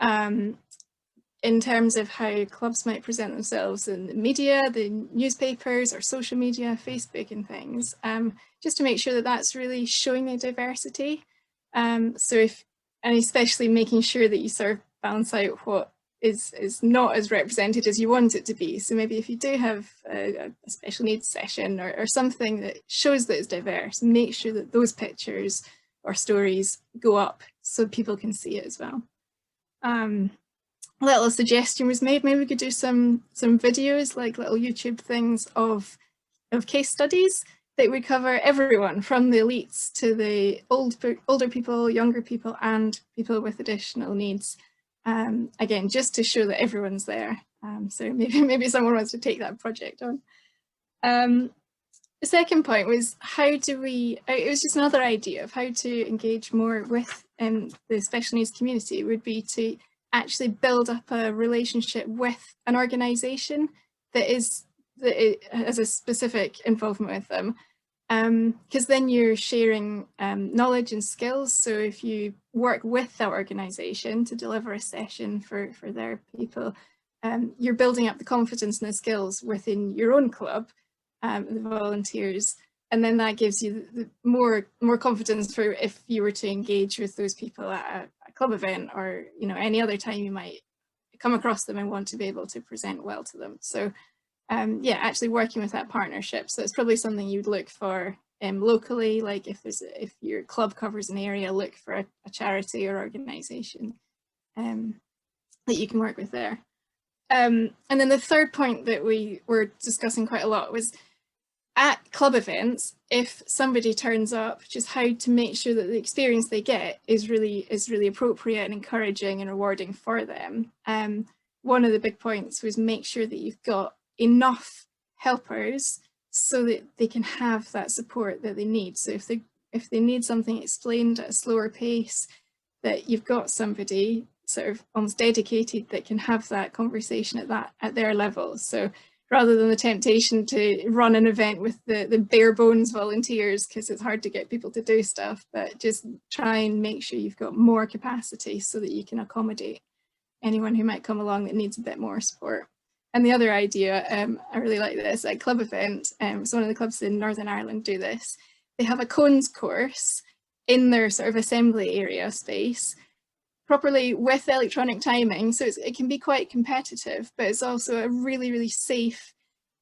in terms of how clubs might present themselves in the media, the newspapers or social media, Facebook and things, just to make sure that that's really showing the diversity. And especially making sure that you sort of balance out what is not as represented as you want it to be. So maybe if you do have a special needs session or something that shows that it's diverse, make sure that those pictures or stories go up so people can see it as well. A little suggestion was made, maybe we could do some videos, like little YouTube things of case studies that would cover everyone, from the elites to the older people, younger people, and people with additional needs. Again, just to show that everyone's there. So maybe someone wants to take that project on. The second point was, how do we, it was just another idea of how to engage more with the special needs community, would be to actually build up a relationship with an organisation that has a specific involvement with them. Because then you're sharing knowledge and skills. So if you work with that organisation to deliver a session for their people, you're building up the confidence and the skills within your own club, the volunteers, and then that gives you the more confidence for if you were to engage with those people at a club event, or any other time you might come across them and want to be able to present well to them. So yeah, actually working with that partnership. So it's probably something you'd look for locally, like if your club covers an area, look for a charity or organisation that you can work with there. And then the third point that we were discussing quite a lot was at club events, if somebody turns up, just how to make sure that the experience they get is really appropriate and encouraging and rewarding for them. One of the big points was make sure that you've got enough helpers so that they can have that support that they need. So if they need something explained at a slower pace, that you've got somebody sort of almost dedicated that can have that conversation at their level. So rather than the temptation to run an event with the bare bones volunteers, because it's hard to get people to do stuff, but just try and make sure you've got more capacity so that you can accommodate anyone who might come along that needs a bit more support. And the other idea, I really like this, at club event, so one of the clubs in Northern Ireland do this. They have a cones course in their sort of assembly area space, properly with electronic timing, so it can be quite competitive, but it's also a really safe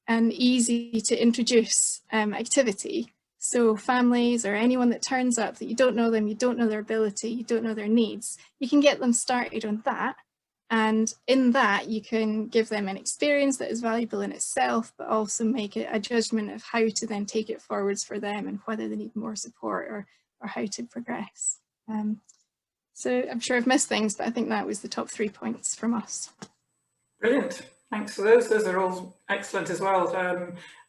and easy to introduce activity. So families or anyone that turns up that you don't know them, you don't know their ability, you don't know their needs, you can get them started on that. And in that, you can give them an experience that is valuable in itself, but also make a judgment of how to then take it forwards for them and whether they need more support or how to progress. So I'm sure I've missed things, but I think that was the top 3 points from us. Brilliant. Thanks for those. Those are all excellent as well.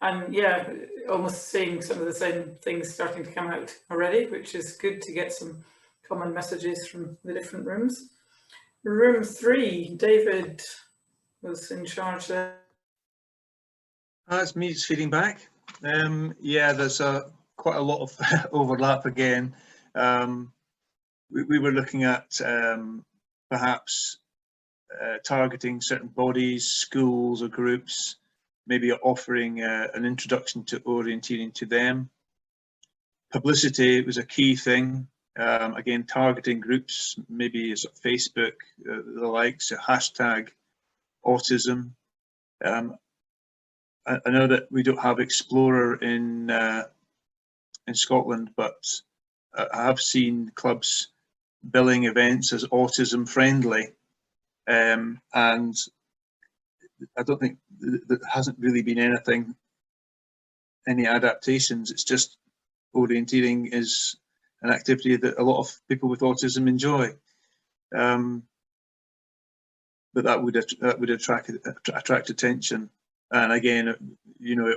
And yeah, almost seeing some of the same things starting to come out already, which is good to get some common messages from the different rooms. Room 3, David was in charge there. That's me just feeding back. Yeah, there's quite a lot of overlap again. We were looking at perhaps targeting certain bodies, schools or groups, maybe offering an introduction to orienteering to them. Publicity was a key thing. Again, targeting groups, maybe Facebook, the likes, hashtag autism. I know that we don't have Explorer in Scotland, but I have seen clubs billing events as autism friendly, and I don't think there hasn't really been any adaptations. It's just orienteering is an activity that a lot of people with autism enjoy, but that would attract attention. And again,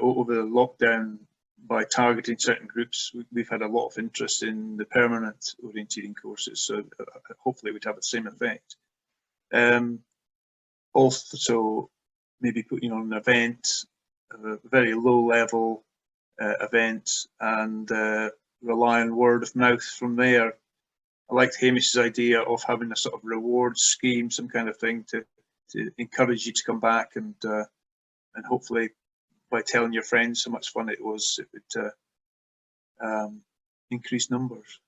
over the lockdown, by targeting certain groups, we've had a lot of interest in the permanent orienteering courses, so hopefully we'd have the same effect. Also, maybe putting on an event, a very low level event, and rely on word of mouth from there. I liked Hamish's idea of having a sort of reward scheme, some kind of thing to encourage you to come back, and hopefully by telling your friends how much fun it was, it would increase numbers.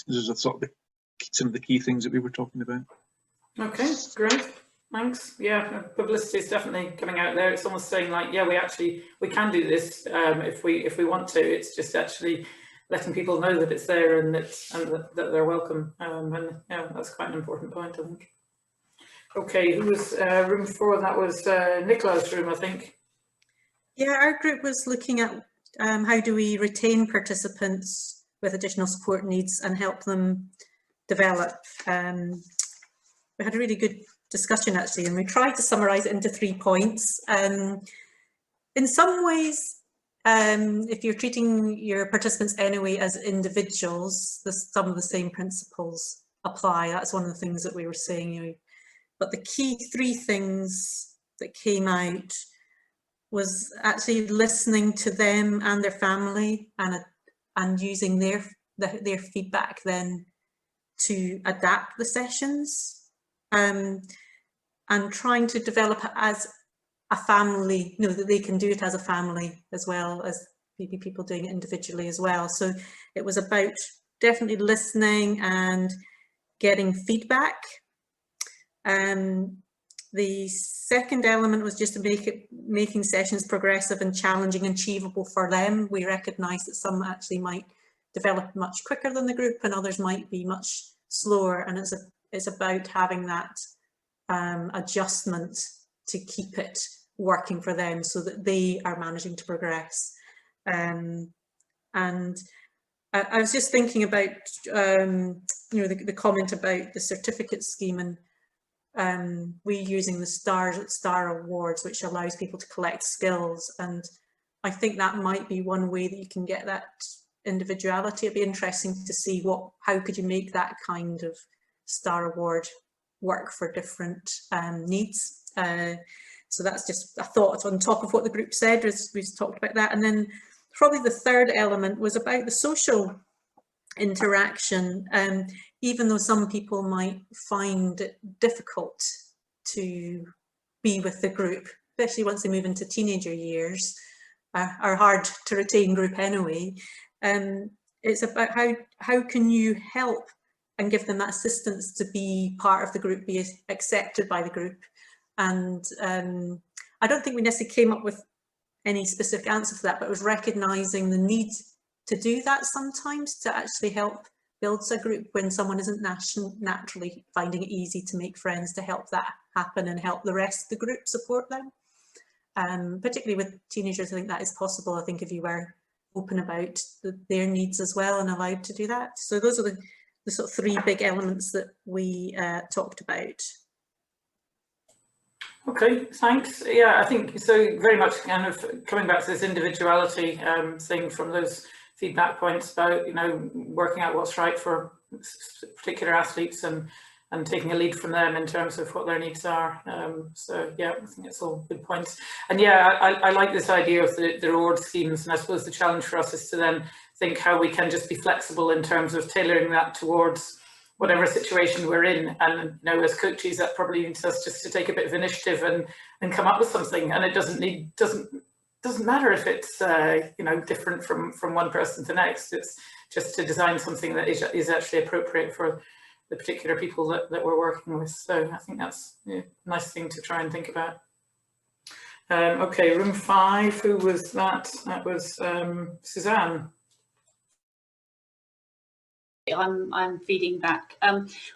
Those are sort of some of the key things that we were talking about. Okay, great. Thanks. Yeah, publicity is definitely coming out there. It's almost saying like, yeah, we can do this if we want to. It's just actually letting people know that it's there and that they're welcome. And yeah, that's quite an important point, I think. Okay, who was room 4? That was Nicola's room, I think. Yeah, our group was looking at how do we retain participants with additional support needs and help them develop. We had a really good discussion actually, and we tried to summarise it into 3 points. In some ways, if you're treating your participants anyway as individuals, there's some of the same principles apply. That's one of the things that we were saying, you know. But the key 3 things that came out was actually listening to them and their family, and using their feedback then to adapt the sessions, and trying to develop it as a family, you know, that they can do it as a family as well as maybe people doing it individually as well. So it was about definitely listening and getting feedback. The second element was just to making sessions progressive and challenging and achievable for them. We recognise that some actually might develop much quicker than the group and others might be much slower, and it's about having that adjustment to keep it working for them so that they are managing to progress. And I was just thinking about you know, the comment about the certificate scheme, and we're using the star awards, which allows people to collect skills, and I think that might be one way that you can get that individuality. It'd be interesting to see how could you make that kind of star award work for different needs. So that's just a thought on top of what the group said, as we've talked about that. And then probably the third element was about the social interaction. Even though some people might find it difficult to be with the group, especially once they move into teenager years, are hard to retain group anyway. It's about how can you help and give them that assistance to be part of the group, be accepted by the group. And I don't think we necessarily came up with any specific answer for that, but it was recognising the need to do that sometimes, to actually help build a group when someone isn't naturally finding it easy to make friends, to help that happen and help the rest of the group support them. Particularly with teenagers, I think that is possible. I think if you were open about their needs as well and allowed to do that. So those are the sort of 3 big elements that we talked about. Okay, thanks. Yeah, I think so. Very much kind of coming back to this individuality thing from those feedback points about, you know, working out what's right for particular athletes and taking a lead from them in terms of what their needs are. So yeah, I think it's all good points. And yeah, I like this idea of the reward schemes, and I suppose the challenge for us is to then think how we can just be flexible in terms of tailoring that towards whatever situation we're in. And you know, as coaches, that probably needs us just to take a bit of initiative and come up with something. And it doesn't matter if it's you know, different from one person to the next. It's just to design something that is actually appropriate for the particular people that we're working with. So I think that's a nice thing to try and think about. Okay, room 5, who was that? That was Suzanne. I'm feeding back.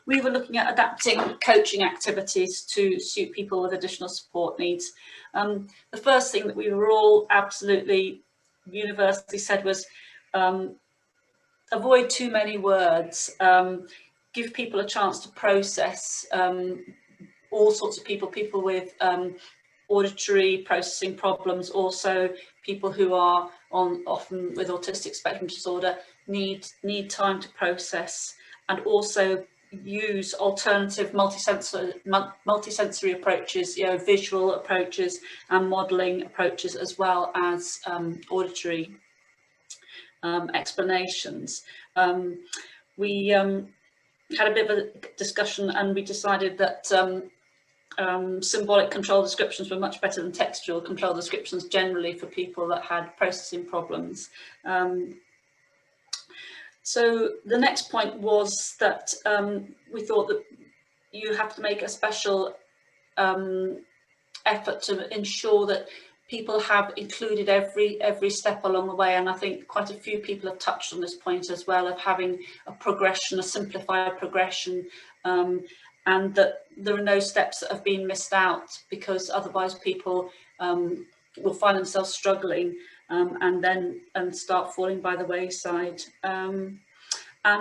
We were looking at adapting coaching activities to suit people with additional support needs. The first thing that we were all absolutely universally said was avoid too many words, give people a chance to process. All sorts of people with auditory processing problems, also people who are often with autistic spectrum disorder need time to process, and also use alternative multisensory approaches, you know, visual approaches and modelling approaches, as well as auditory explanations. We had a bit of a discussion, and we decided that symbolic control descriptions were much better than textual control descriptions generally for people that had processing problems. So the next point was that we thought that you have to make a special effort to ensure that people have included every step along the way, and I think quite a few people have touched on this point as well, of having a progression, a simplified progression, and that there are no steps that have been missed out, because otherwise people will find themselves struggling and start falling by the wayside. And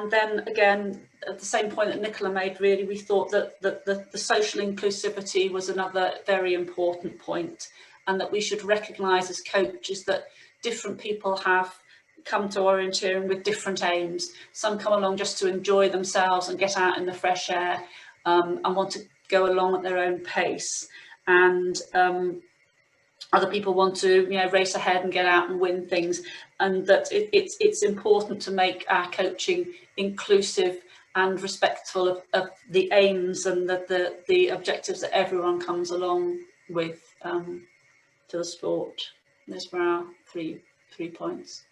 then again, at the same point that Nicola made, really, we thought that the social inclusivity was another very important point, and that we should recognise as coaches that different people have come to orienteering with different aims. Some come along just to enjoy themselves and get out in the fresh air, and want to go along at their own pace. And other people want to, you know, race ahead and get out and win things. And that it's important to make our coaching inclusive and respectful of the aims and the objectives that everyone comes along with to the sport. Those were our three points.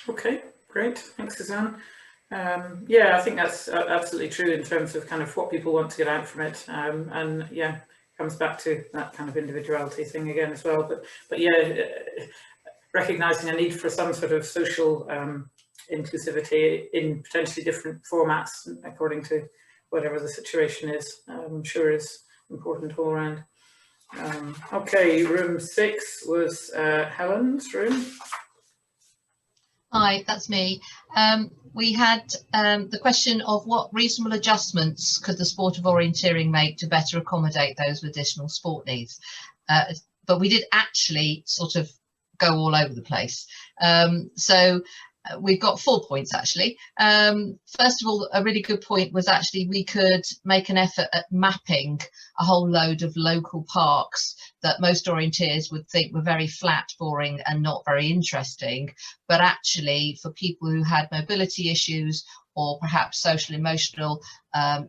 Okay, great. Thanks, Suzanne. Yeah, I think that's absolutely true in terms of kind of what people want to get out from it. And yeah, comes back to that kind of individuality thing again as well. But yeah, recognising a need for some sort of social inclusivity in potentially different formats according to whatever the situation is, I'm sure is important all around. Okay, room 6 was Helen's room. Hi, that's me. We had the question of what reasonable adjustments could the sport of orienteering make to better accommodate those with additional sport needs. But we did actually sort of go all over the place. So we've got 4 points actually. First of all, a really good point was actually we could make an effort at mapping a whole load of local parks that most orienteers would think were very flat, boring and not very interesting, but actually for people who had mobility issues or perhaps social emotional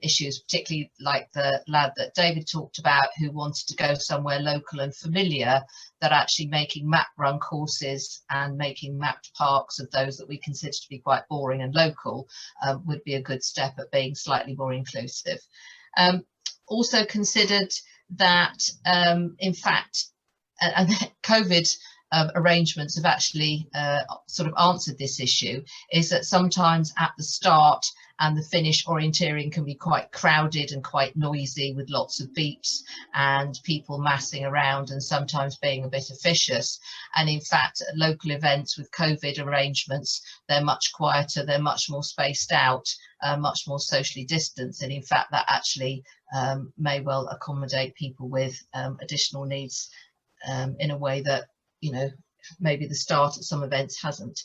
issues, particularly like the lad that David talked about who wanted to go somewhere local and familiar, that actually making map run courses and making mapped parks of those that we consider to be quite boring and local would be a good step at being slightly more inclusive. Also considered that in fact, and COVID arrangements have actually sort of answered this issue, is that sometimes at the start and the finish orienteering can be quite crowded and quite noisy with lots of beeps and people massing around and sometimes being a bit officious. And in fact, at local events with COVID arrangements, they're much quieter, they're much more spaced out, much more socially distanced. And in fact, that actually may well accommodate people with additional needs in a way that, you know, maybe the start at some events hasn't.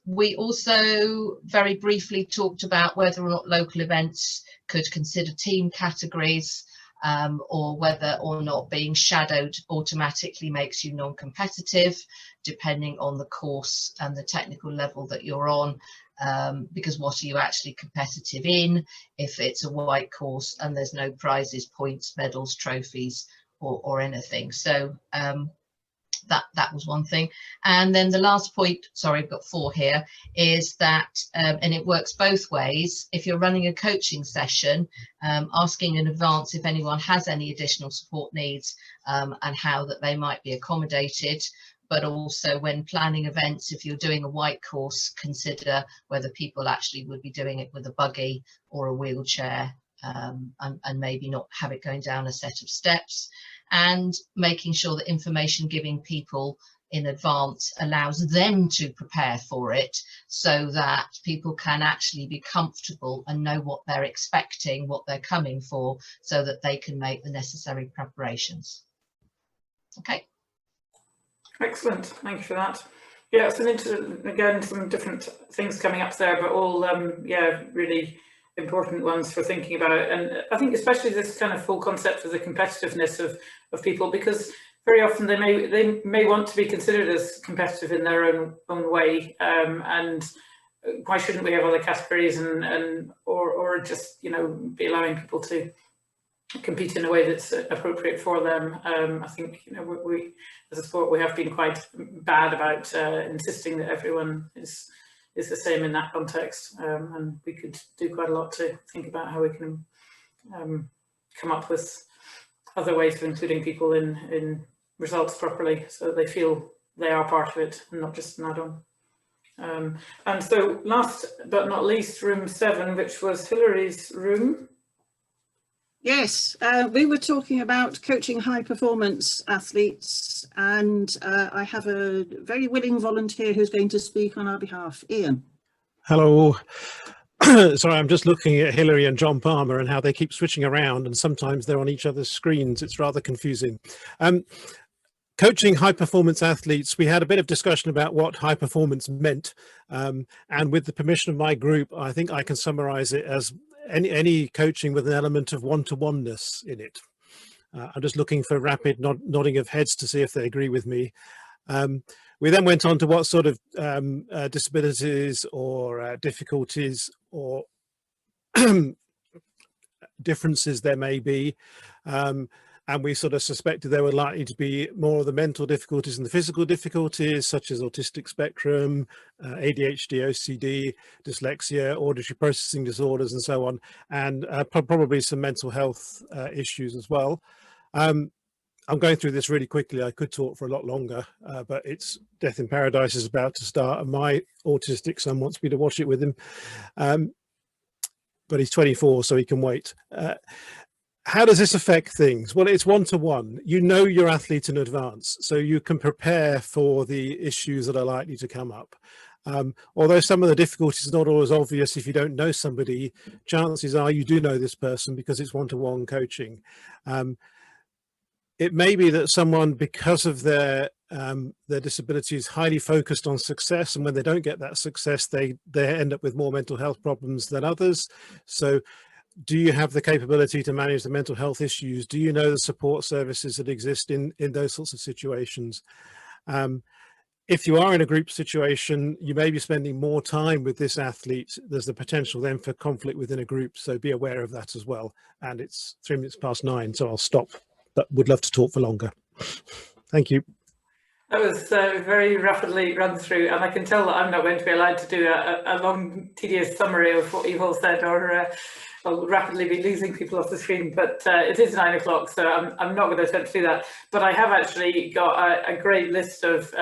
We also very briefly talked about whether or not local events could consider team categories, or whether or not being shadowed automatically makes you non-competitive, depending on the course and the technical level that you're on. Because what are you actually competitive in if it's a white course and there's no prizes, points, medals, trophies, or anything. So that was one thing. And then the last point, sorry, I've got 4 here, is that, and it works both ways, if you're running a coaching session, asking in advance if anyone has any additional support needs and how that they might be accommodated. But also when planning events, if you're doing a white course, consider whether people actually would be doing it with a buggy or a wheelchair, and maybe not have it going down a set of steps. And making sure that information giving people in advance allows them to prepare for it so that people can actually be comfortable and know what they're expecting, what they're coming for, so that they can make the necessary preparations. Okay. Excellent, thank you for that. Yeah, it's again, some different things coming up there, but all yeah, really important ones for thinking about it. And I think especially this kind of full concept of the competitiveness of people, because very often they may want to be considered as competitive in their own way, and why shouldn't we have other categories or just, you know, be allowing people to compete in a way that's appropriate for them. I think, you know, we as a sport, we have been quite bad about insisting that everyone is the same in that context, and we could do quite a lot to think about how we can come up with other ways of including people in results properly, so that they feel they are part of it and not just an add-on. And so last but not least, room 7, which was Hilary's room. Yes, we were talking about coaching high performance athletes, and I have a very willing volunteer who's going to speak on our behalf. Ian. Hello. Sorry, I'm just looking at Hilary and John Palmer and how they keep switching around, and sometimes they're on each other's screens. It's rather confusing. Coaching high performance athletes, we had a bit of discussion about what high performance meant. And with the permission of my group, I think I can summarize it as any coaching with an element of one-to-oneness in it. I'm just looking for rapid nodding of heads to see if they agree with me. We then went on to what sort of disabilities or difficulties or differences there may be. And we sort of suspected there were likely to be more of the mental difficulties and the physical difficulties, such as autistic spectrum, ADHD, OCD, dyslexia, auditory processing disorders, and so on, and probably some mental health issues as well. I'm going through this really quickly. I could talk for a lot longer, but it's Death in Paradise is about to start, and my autistic son wants me to watch it with him. But he's 24, so he can wait. How does this affect things? Well, it's one-to-one. You know your athlete in advance, so you can prepare for the issues that are likely to come up. Although some of the difficulties are not always obvious if you don't know somebody, chances are you do know this person because it's one-to-one coaching. It may be that someone, because of their disability, is highly focused on success, and when they don't get that success, they end up with more mental health problems than others. So do you have the capability to manage the mental health issues? Do you know the support services that exist in those sorts of situations? If you are in a group situation, you may be spending more time with this athlete. There's the potential then for conflict within a group, so be aware of that as well. And it's 9:03, so I'll stop, but would love to talk for longer. Thank you. That was very rapidly run through, and I can tell that I'm not going to be allowed to do a long, tedious summary of what you've all said, or I'll rapidly be losing people off the screen. But it is 9 o'clock, so I'm not going to attempt to do that. But I have actually got a great list of